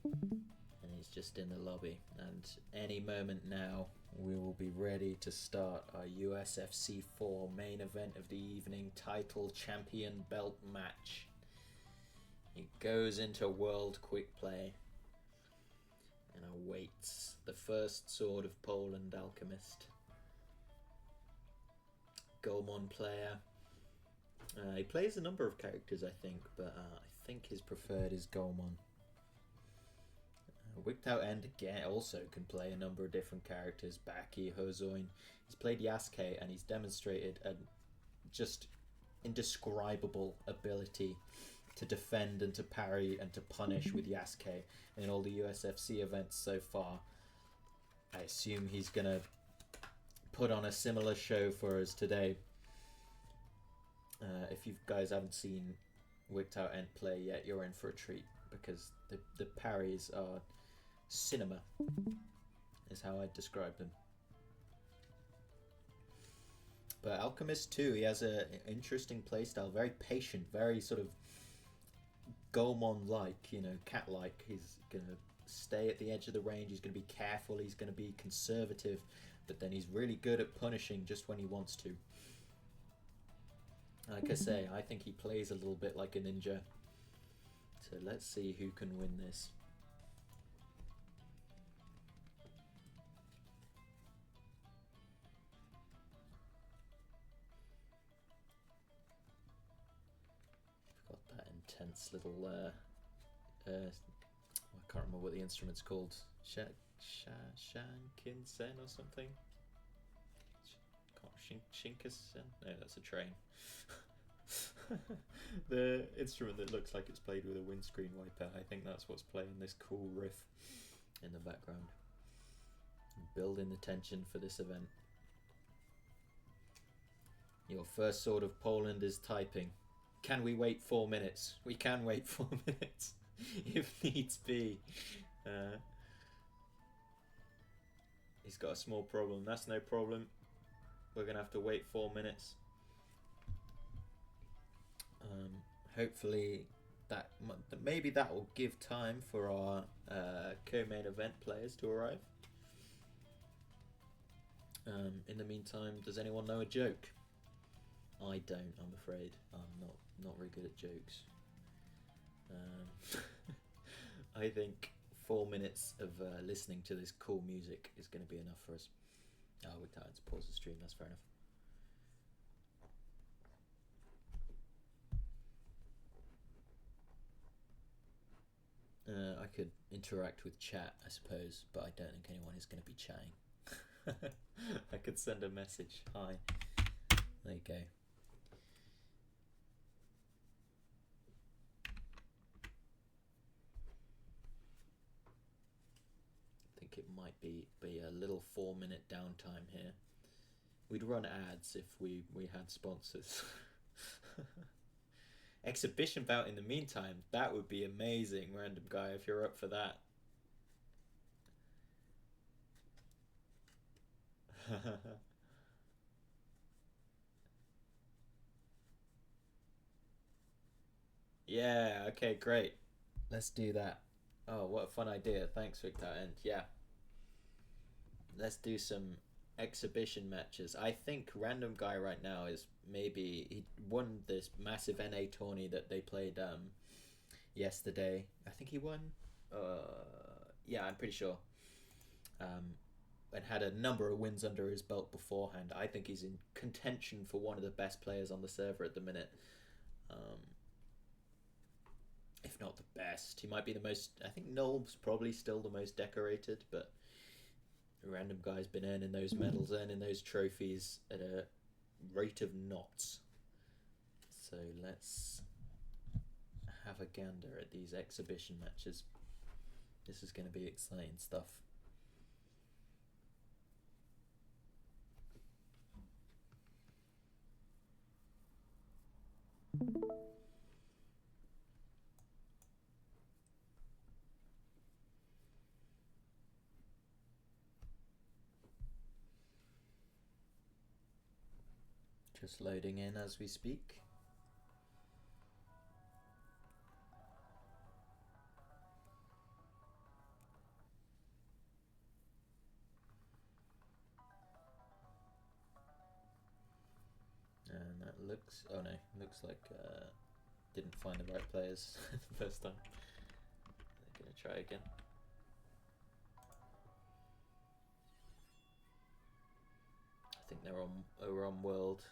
And he's just in the lobby. And any moment now, we will be ready to start our USFC 4 main event of the evening title champion belt match. It goes into World Quick Play and awaits the first sword of Poland Alchemist. Goemon player. He plays a number of characters, I think, but I think his preferred is Goemon. Wicked Out End again also can play a number of different characters. Baki, Hozoin. He's played Yasuke and he's demonstrated a just indescribable ability to defend and to parry and to punish with Yasuke in all the USFC events so far. I assume he's gonna put on a similar show for us today. If you guys haven't seen Wicked Out End play yet, you're in for a treat, because the parries are cinema, is how I'd describe them. But Alchemist too, he has a interesting playstyle, very patient, very sort of Goemon-like, cat-like. He's gonna stay at the edge of the range. He's gonna be careful. He's gonna be conservative, but then he's really good at punishing just when he wants to. Like I say, I think he plays a little bit like a ninja. So let's see who can win this. Got that intense little I can't remember what the instrument's called. Shankinsen or something? Shinkasen? No, that's a train. The instrument that looks like it's played with a windscreen wiper. I think that's what's playing this cool riff in the background. Building the tension for this event. Your first sword of Poland is typing. Can we wait 4 minutes? We can wait 4 minutes if needs be. He's got a small problem. That's no problem. We're gonna have to wait 4 minutes. Hopefully maybe that will give time for our co-main event players to arrive. In the meantime, does anyone know a joke? I don't, I'm afraid. I'm not very good at jokes. I think 4 minutes of listening to this cool music is going to be enough for us. Oh, we're tired to pause the stream, that's fair enough. I could interact with chat, I suppose, but I don't think anyone is going to be chatting. I could send a message. Hi. There you go. I think it might be a little 4 minute downtime here. We'd run ads if we had sponsors. Exhibition bout in the meantime, that would be amazing, random guy, if you're up for that. Yeah, okay, great. Let's do that. Oh, what a fun idea. Thanks, Victor. And yeah, let's do some exhibition matches. I think random guy right now is maybe he won this massive NA tourney that they played yesterday. I think he won. Yeah, I'm pretty sure. And had a number of wins under his belt beforehand. I think he's in contention for one of the best players on the server at the minute. If not the best, he might be the most. I think Nolb's probably still the most decorated, but random guy's been earning those medals, earning those trophies at a rate of knots. So let's have a gander at these exhibition matches. This is going to be exciting stuff. Just loading in as we speak. And that looks, oh no, looks like didn't find the right players the first time. They're gonna try again. I think they're on world.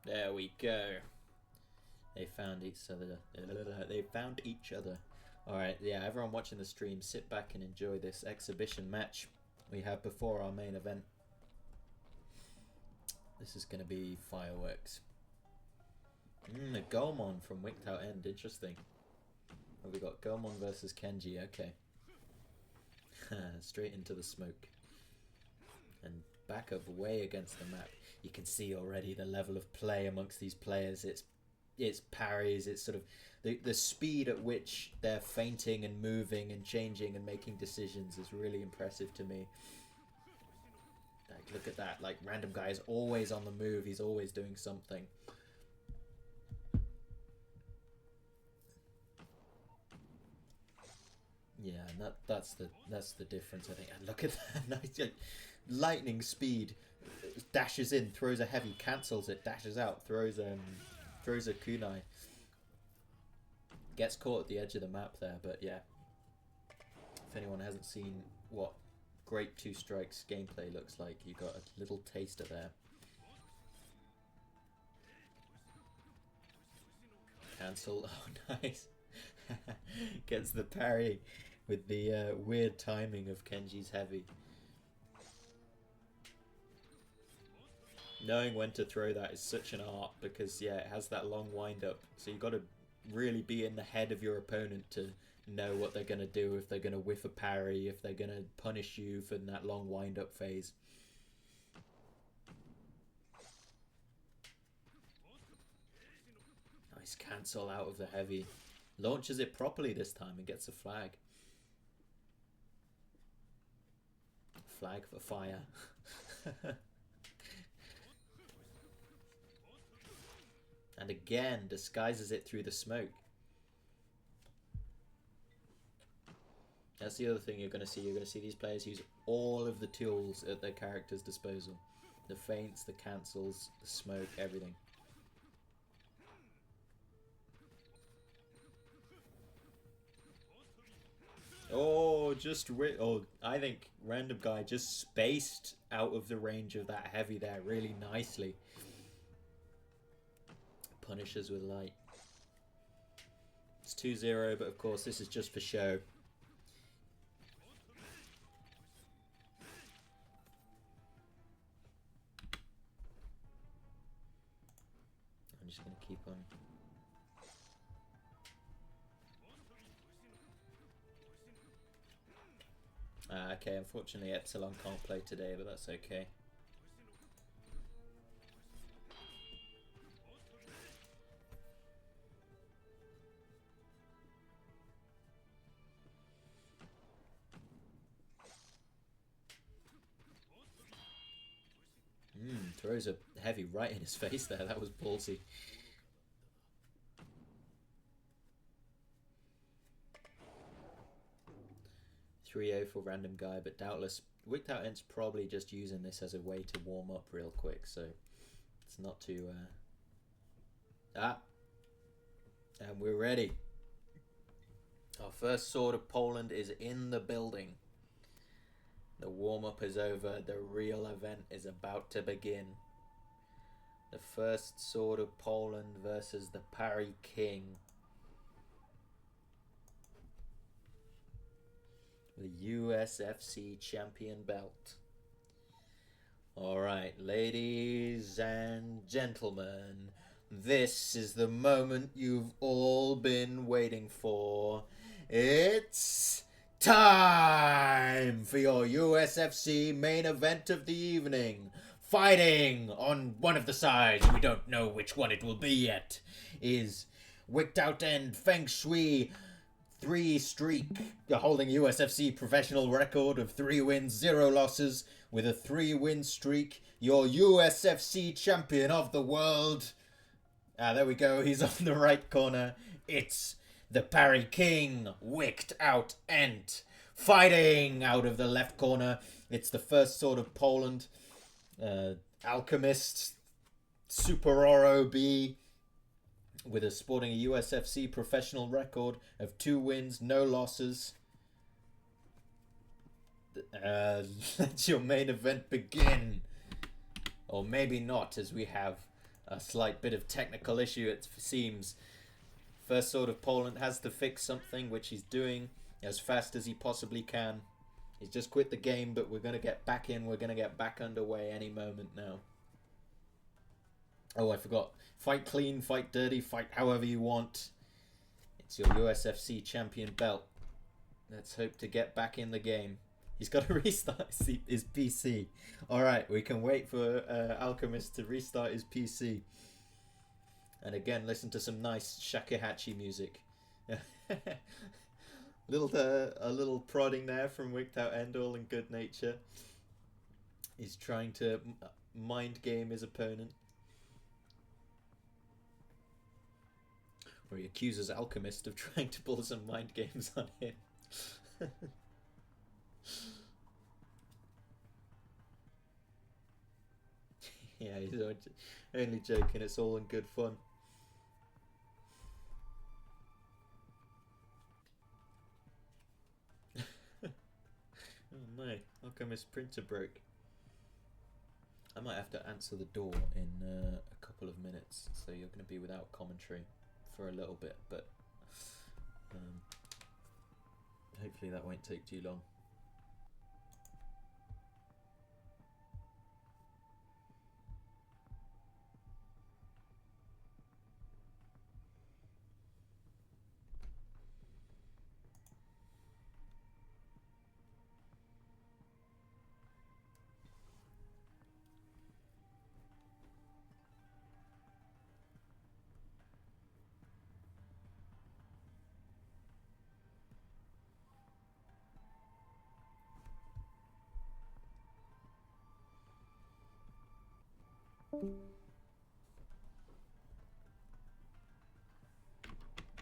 There we go. They found each other. They found each other. Alright, yeah, everyone watching the stream, sit back and enjoy this exhibition match we have before our main event. This is going to be fireworks. A Goemon from Wicked Out End, interesting. Oh, we got Goemon versus Kenji, okay. Straight into the smoke. And back of way against the map. You can see already the level of play amongst these players. It's it's parries, it's sort of the speed at which they're feinting and moving and changing and making decisions is really impressive to me. Like, look at that, like Random Guy is always on the move, he's always doing something. Yeah, and that's the difference, I think. And look at that, nice lightning speed, dashes in, throws a heavy, cancels it, dashes out, throws a kunai. Gets caught at the edge of the map there, but yeah. If anyone hasn't seen what great Two Strikes gameplay looks like, you got a little taster there. Cancel, oh nice. Gets the parry with the weird timing of Kenji's heavy. Knowing when to throw that is such an art, because yeah, it has that long wind up, so you got to really be in the head of your opponent to know what they're going to do, if they're going to whiff a parry, if they're going to punish you for that long wind up phase. Nice cancel out of the heavy. Launches it properly this time and gets a flag. Flag for fire. And again, disguises it through the smoke. That's the other thing you're going to see. You're going to see these players use all of the tools at their character's disposal. The feints, the cancels, the smoke, everything. Oh, I think Random Guy just spaced out of the range of that heavy there really nicely. Punishes with light. It's 2-0, but of course this is just for show. I'm just going to keep on. Okay, unfortunately Epsilon can't play today, but that's okay. Throws a heavy right in his face there. That was ballsy. .30 for Random Guy, but doubtless Wicked Out Ent's probably just using this as a way to warm up real quick, so it's not too... And we're ready. Our first Sword of Poland is in the building. The warm-up is over, the real event is about to begin. The first Sword of Poland versus the Parry King. The USFC champion belt. Alright, ladies and gentlemen, this is the moment you've all been waiting for. It's time for your USFC main event of the evening. Fighting on one of the sides, we don't know which one it will be yet, is Wicked Out End Feng Shui 3 streak, holding USFC professional record of 3 wins, 0 losses, with a 3-win streak, your USFC champion of the world. There we go, he's on the right corner. It's the Parry King, Wicked Out End. Fighting out of the left corner, it's the first Sword of Poland. Alchemist, Super Oro B, sporting a USFC professional record of 2 wins, no losses. Let your main event begin. Or maybe not, as we have a slight bit of technical issue, it seems. First Sword of Poland has to fix something, which he's doing as fast as he possibly can. He's just quit the game, but we're going to get back in. We're going to get back underway any moment now. Oh, I forgot. Fight clean, fight dirty, fight however you want. It's your USFC champion belt. Let's hope to get back in the game. He's got to restart his PC. Alright, we can wait for Alchemist to restart his PC. And again, listen to some nice shakuhachi music. A little prodding there from Wicked Out Endall and Good Nature. He's trying to mind game his opponent. Where he accuses Alchemist of trying to pull some mind games on him. Yeah, he's only joking, it's all in good fun. Oh no, Alchemist printer broke. I might have to answer the door in a couple of minutes, so you're going to be without commentary for a little bit, but hopefully that won't take too long.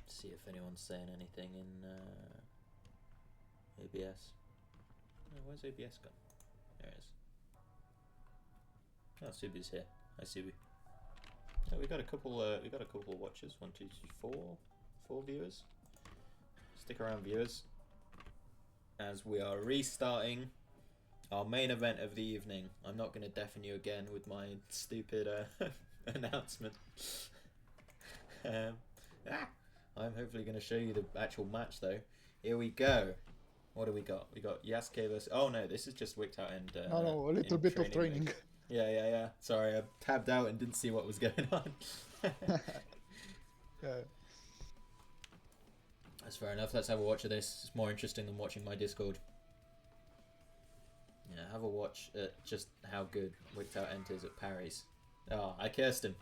See if anyone's saying anything in ABS. Oh, where's ABS gone? There it is. Oh, Subi's here. Hi, Subi. Oh, we got a couple. We got a couple of watchers. 1, 2, 3, 4 viewers. Stick around, viewers, as we are restarting our main event of the evening. I'm not going to deafen you again with my stupid announcement. I'm hopefully going to show you the actual match, though. Here we go. What do we got? We got Yasuke versus... Oh, no, this is just Wicked Out and... no, a little bit of training. Yeah. Sorry, I tabbed out and didn't see what was going on. Yeah. That's fair enough. Let's have a watch of this. It's more interesting than watching my Discord. Yeah, have a watch at just how good Wicked Out Ent is at parries. Oh, I cursed him.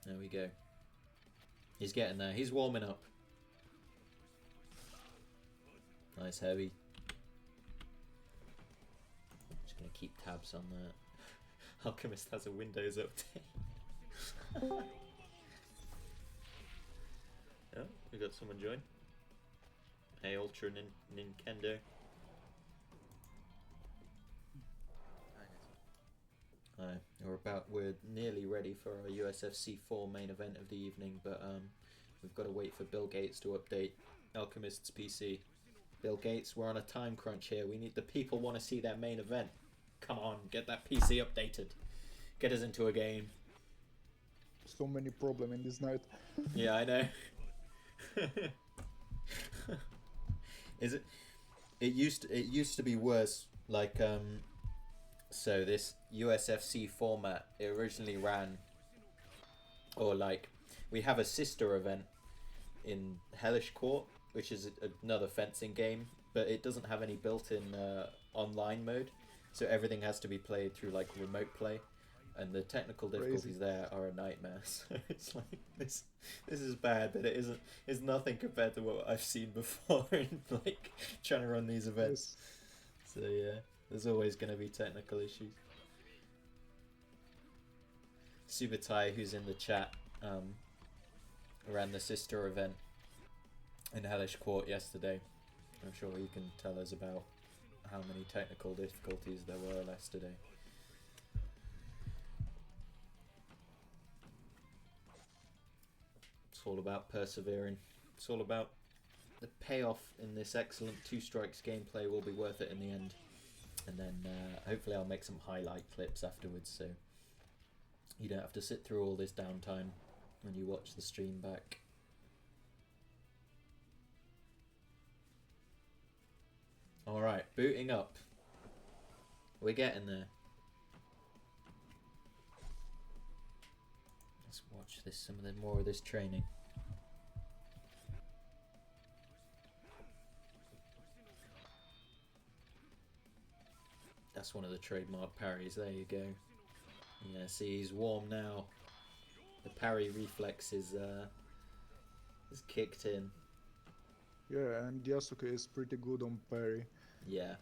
There we go. He's getting there. He's warming up. Nice heavy. Just gonna keep tabs on that. Alchemist has a Windows update. Oh, we got someone join. Hey, Ultra Nintendo. We're nearly ready for our USFC 4 main event of the evening, but we've got to wait for Bill Gates to update Alchemist's PC. Bill Gates, we're on a time crunch here. The people want to see their main event. Come on, get that PC updated. Get us into a game. So many problems in this night. Yeah, I know. Is it? It used to be worse. Like so this USFC format, it originally ran, or like, we have a sister event in Hellish Court, which is another fencing game, but it doesn't have any built-in online mode, so everything has to be played through like remote play, and the technical difficulties there are a nightmare. So it's like this is bad, but it's nothing compared to what I've seen before in like trying to run these events. Yes. So yeah, there's always going to be technical issues. Subatai, who's in the chat, ran the sister event in Hellish Court yesterday. I'm sure he can tell us about how many technical difficulties there were yesterday. It's all about persevering. It's all about the payoff in this excellent Two Strikes gameplay will be worth it in the end. And then hopefully I'll make some highlight clips afterwards, so you don't have to sit through all this downtime when you watch the stream back. Alright, booting up. We're getting there. this some of the more of this training. That's one of the trademark parries. There you go. Yeah, see, he's warm now. The parry reflex is kicked in. Yeah, and Yasuke is pretty good on parry. Yeah.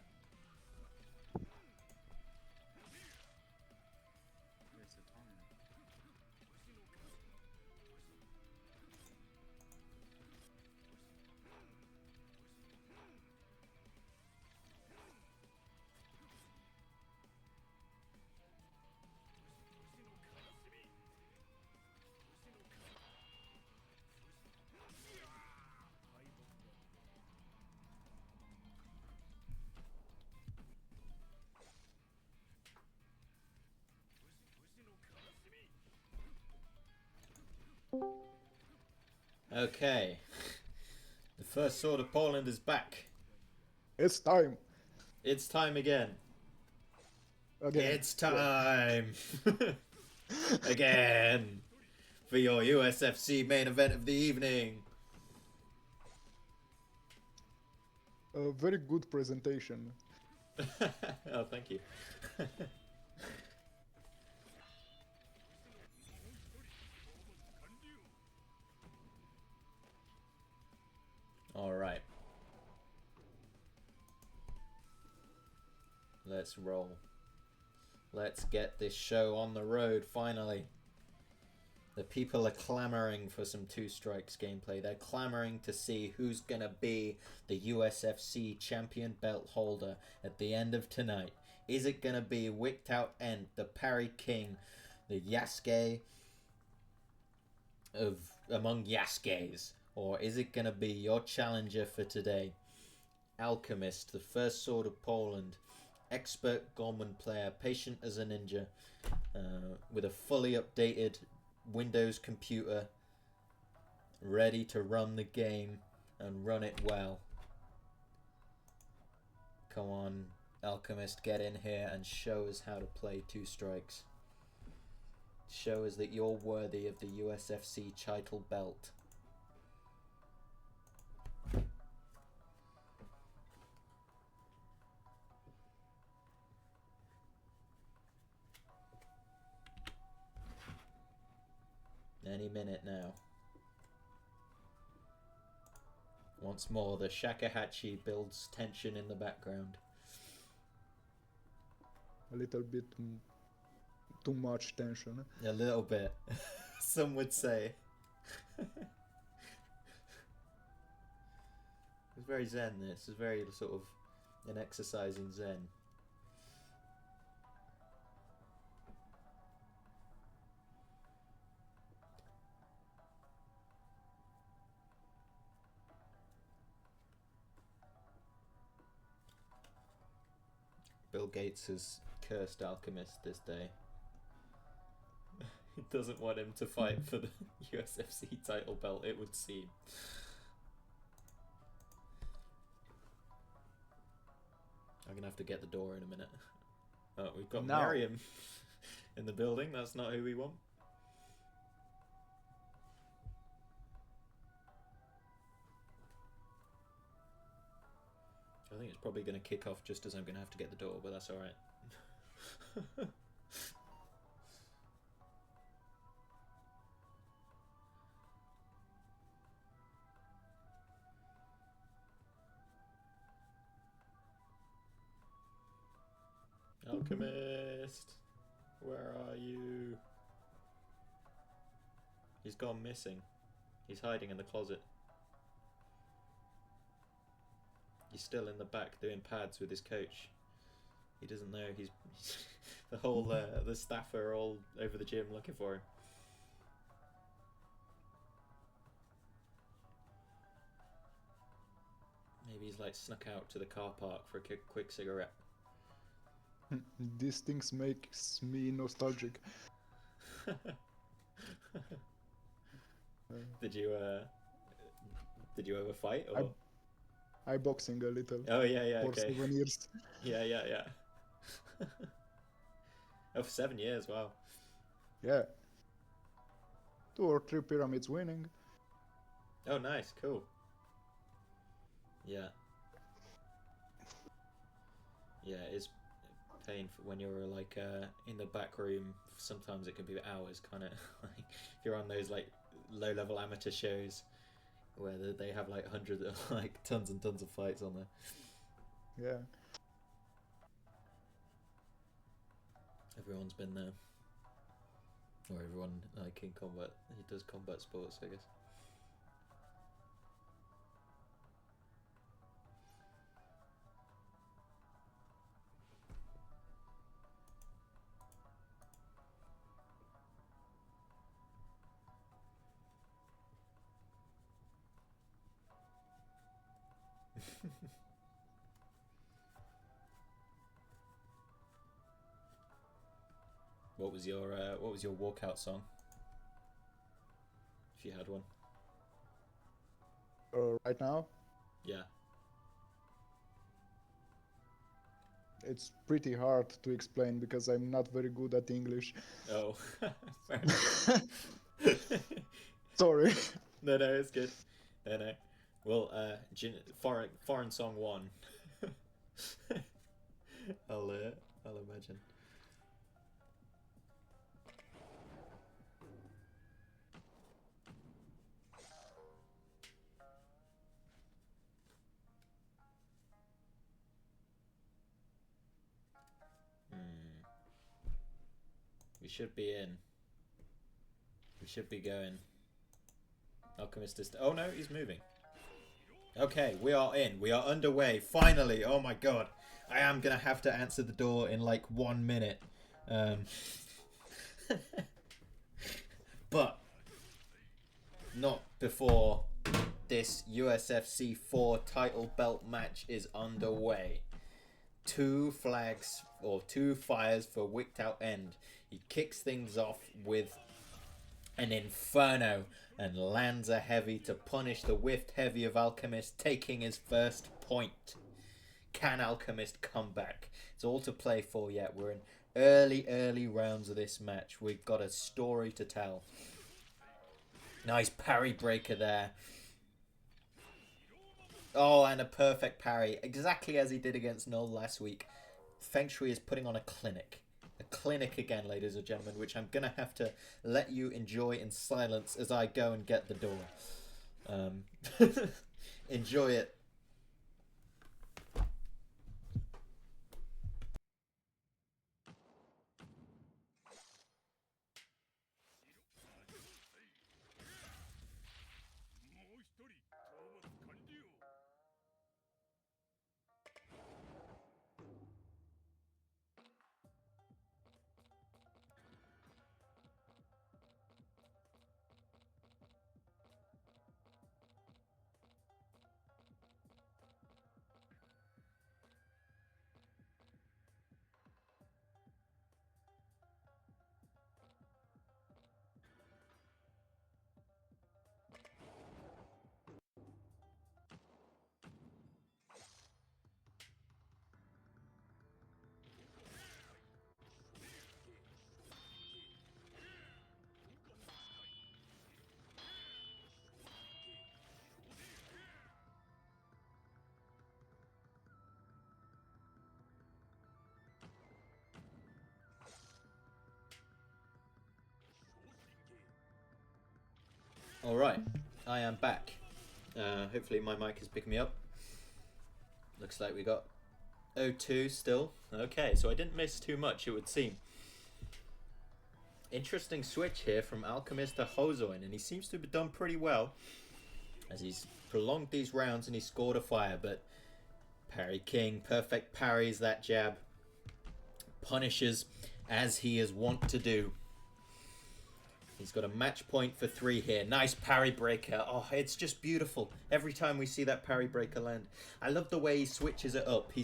Okay. The first sword of Poland is back. It's time! It's time again. Again. It's time! Again! For your USFC main event of the evening. A very good presentation. Oh, thank you. Alright. Let's roll. Let's get this show on the road, finally. The people are clamoring for some Two Strikes gameplay. They're clamoring to see who's going to be the USFC champion belt holder at the end of tonight. Is it going to be Wicked Out End, the Parry King, the Yasuke of among Yasukes? Or is it going to be your challenger for today, Alchemist, the first sword of Poland, expert Gorman player, patient as a ninja, with a fully updated Windows computer, ready to run the game and run it well. Come on, Alchemist, get in here and show us how to play Two Strikes. Show us that you're worthy of the USFC title belt. Any minute now. Once more, the shakuhachi builds tension in the background. A little bit too much tension. A little bit. Some would say. It's very zen, this. It's very sort of an exercise in zen. Bill Gates has cursed Alchemist this day. He doesn't want him to fight for the USFC title belt, it would seem. I'm gonna have to get the door in a minute. Oh, we've got Now. Miriam in the building. That's not who we want. I think it's probably going to kick off just as I'm going to have to get the door, but that's alright. Alchemist! Where are you? He's gone missing. He's hiding in the closet. He's still in the back doing pads with his coach. He doesn't know he's the whole the staff are all over the gym looking for him. Maybe he's like snuck out to the car park for a quick cigarette. These things makes me nostalgic. Did you ever fight? Or? I boxing a little. Oh yeah, for okay. 7 years. Yeah. Oh, for 7 years, wow. Yeah. 2 or 3 pyramids winning. Oh, nice, cool. Yeah. Yeah, it's painful when you're like in the back room. Sometimes it can be hours, kind of like if you're on those like low-level amateur shows where they have like hundreds of like tons and tons of fights on there. Yeah. Everyone's been there, or everyone like in combat. He does combat sports, I guess. What was your walkout song? If you had one. Right now, Yeah. it's pretty hard to explain because I'm not very good at English. Oh, fair enough. Sorry. No, it's good. No. Well, foreign song 1. I'll imagine. We should be in. We should be going. Alchemist is... Oh no, he's moving. Okay, we are in. We are underway. Finally. Oh my god. I am going to have to answer the door in like 1 minute. But not before this USFC 4 title belt match is underway. 2 flags or 2 fires for Wicked Out End. He kicks things off with an Inferno and lands a heavy to punish the whiffed heavy of Alchemist, taking his first point. Can Alchemist come back? It's all to play for yet. We're in early rounds of this match. We've got a story to tell. Nice parry breaker there. Oh, and a perfect parry. Exactly as he did against Null last week. Feng Shui is putting on a clinic. A clinic again, ladies and gentlemen, which I'm going to have to let you enjoy in silence as I go and get the door. Enjoy it. Alright, I am back. Hopefully my mic is picking me up. Looks like we got 0-2 still. Okay, so I didn't miss too much, it would seem. Interesting switch here from Alchemist to Hozoin, and he seems to have done pretty well as he's prolonged these rounds and he scored a fire, but Parry King, perfect parries that jab. Punishes as he is wont to do. He's got a match point for 3 here. Nice parry breaker. Oh, it's just beautiful. Every time we see that parry breaker land. I love the way he switches it up. He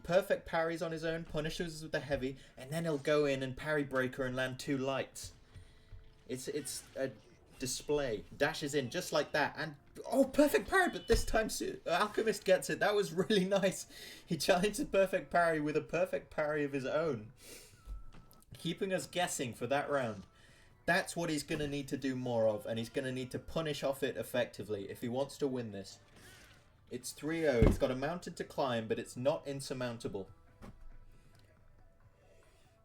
perfect parries on his own, punishes with the heavy, and then he'll go in and parry breaker and land 2 lights. It's a display. Dashes in just like that, and oh, perfect parry, but this time Alchemist gets it. That was really nice. He challenged a perfect parry with a perfect parry of his own, keeping us guessing for that round. That's what he's going to need to do more of, and he's going to need to punish off it effectively if he wants to win this. It's 3-0. He's got a mountain to climb, but it's not insurmountable.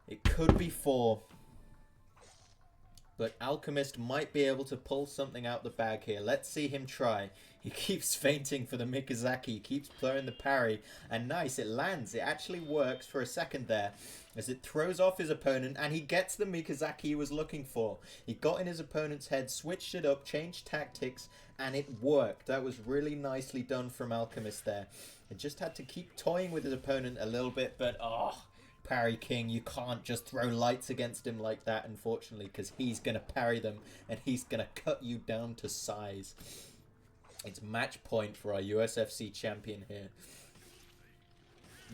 It could be 4. But Alchemist might be able to pull something out the bag here. Let's see him try. He keeps feinting for the Mikazaki. He keeps blowing the parry. And nice, it lands. It actually works for a second there. As it throws off his opponent. And he gets the Mikazaki he was looking for. He got in his opponent's head, switched it up, changed tactics. And it worked. That was really nicely done from Alchemist there. It just had to keep toying with his opponent a little bit. But, Parry King, you can't just throw lights against him like that, unfortunately, because he's going to parry them and he's going to cut you down to size. It's match point for our USFC champion here.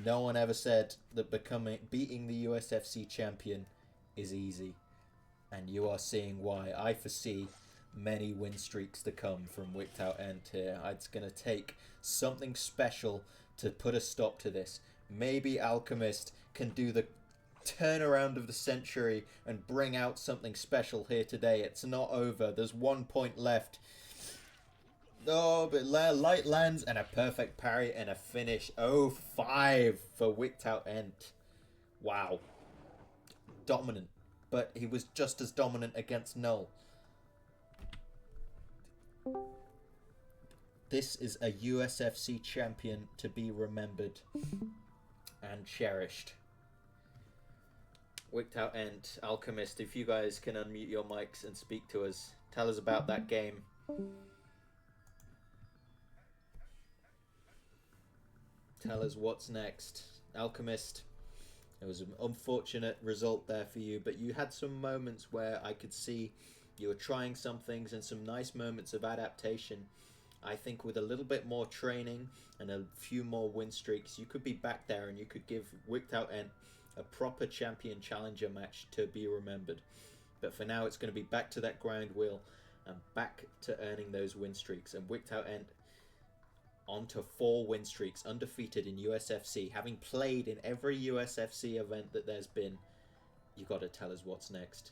No one ever said that beating the USFC champion is easy, and you are seeing why. I foresee many win streaks to come from Wicked Out Ent here. It's going to take something special to put a stop to this. Maybe Alchemist can do the turnaround of the century and bring out something special here today. It's not over. There's 1 point left. Oh, but light lands and a perfect parry and a finish. 0-5 for Wicked Out Ent. Wow. Dominant. But he was just as dominant against Null. This is a USFC champion to be remembered and cherished. Wicked Out Ent, Alchemist, if you guys can unmute your mics and speak to us, tell us about that game. Tell us what's next. Alchemist, it was an unfortunate result there for you, but you had some moments where I could see you were trying some things and some nice moments of adaptation. I think with a little bit more training and a few more win streaks, you could be back there and you could give Wicked Out Ent a proper champion challenger match to be remembered. But for now, it's going to be back to that grind wheel and back to earning those win streaks. And Wicked Out Ent onto 4 win streaks, undefeated in USFC, having played in every USFC event that there's been. You got to tell us what's next.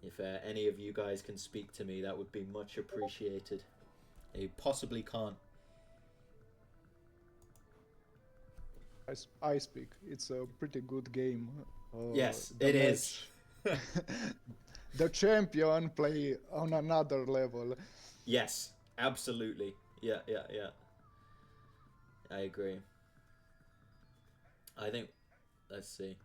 If any of you guys can speak to me, that would be much appreciated. You possibly can't. I speak. It's a pretty good game. Yes, it is. The champion play on another level. Yes, absolutely. Yeah. I agree. I think, let's see.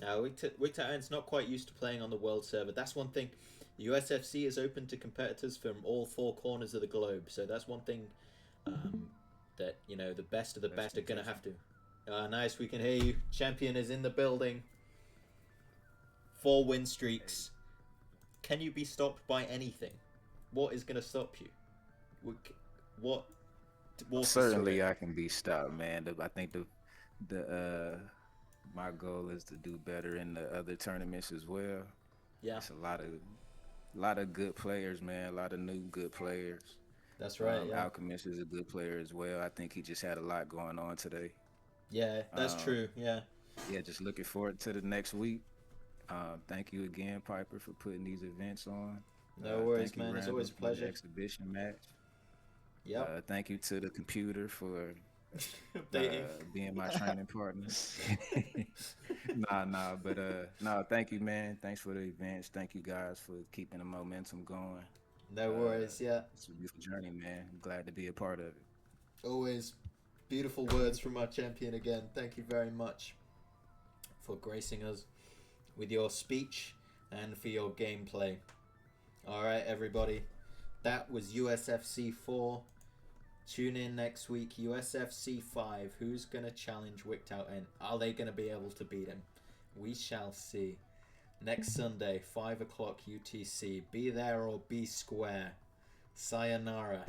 Wicked Out Ent's not quite used to playing on the world server. That's one thing. The USFC is open to competitors from all 4 corners of the globe. So that's one thing that, you know, the best of the best are going to have to. Nice, we can hear you. Champion is in the building. 4 win streaks. Can you be stopped by anything? What is going to stop you? What? Certainly, I can be stopped, man. I think the my goal is to do better in the other tournaments as well. Yeah, it's a lot of good players, man. A lot of new good players. That's right. Yeah. Alchemist is a good player as well. I think he just had a lot going on today. Yeah, that's true. Yeah. Yeah, just looking forward to the next week. Thank you again, Piper, for putting these events on. No worries, man. It's always a pleasure. Exhibition match. Yeah. Thank you to the computer for being my training partner. Thank you, man. Thanks for the events. Thank you guys for keeping the momentum going. No worries, yeah. It's a beautiful journey, man. I'm glad to be a part of it. Always beautiful words from our champion again. Thank you very much for gracing us with your speech and for your gameplay. All right, everybody. That was USFC 4. Tune in next week, USFC 5. Who's going to challenge Wicked Out Ent? Are they going to be able to beat him? We shall see. Next Sunday, 5 o'clock UTC. Be there or be square. Sayonara.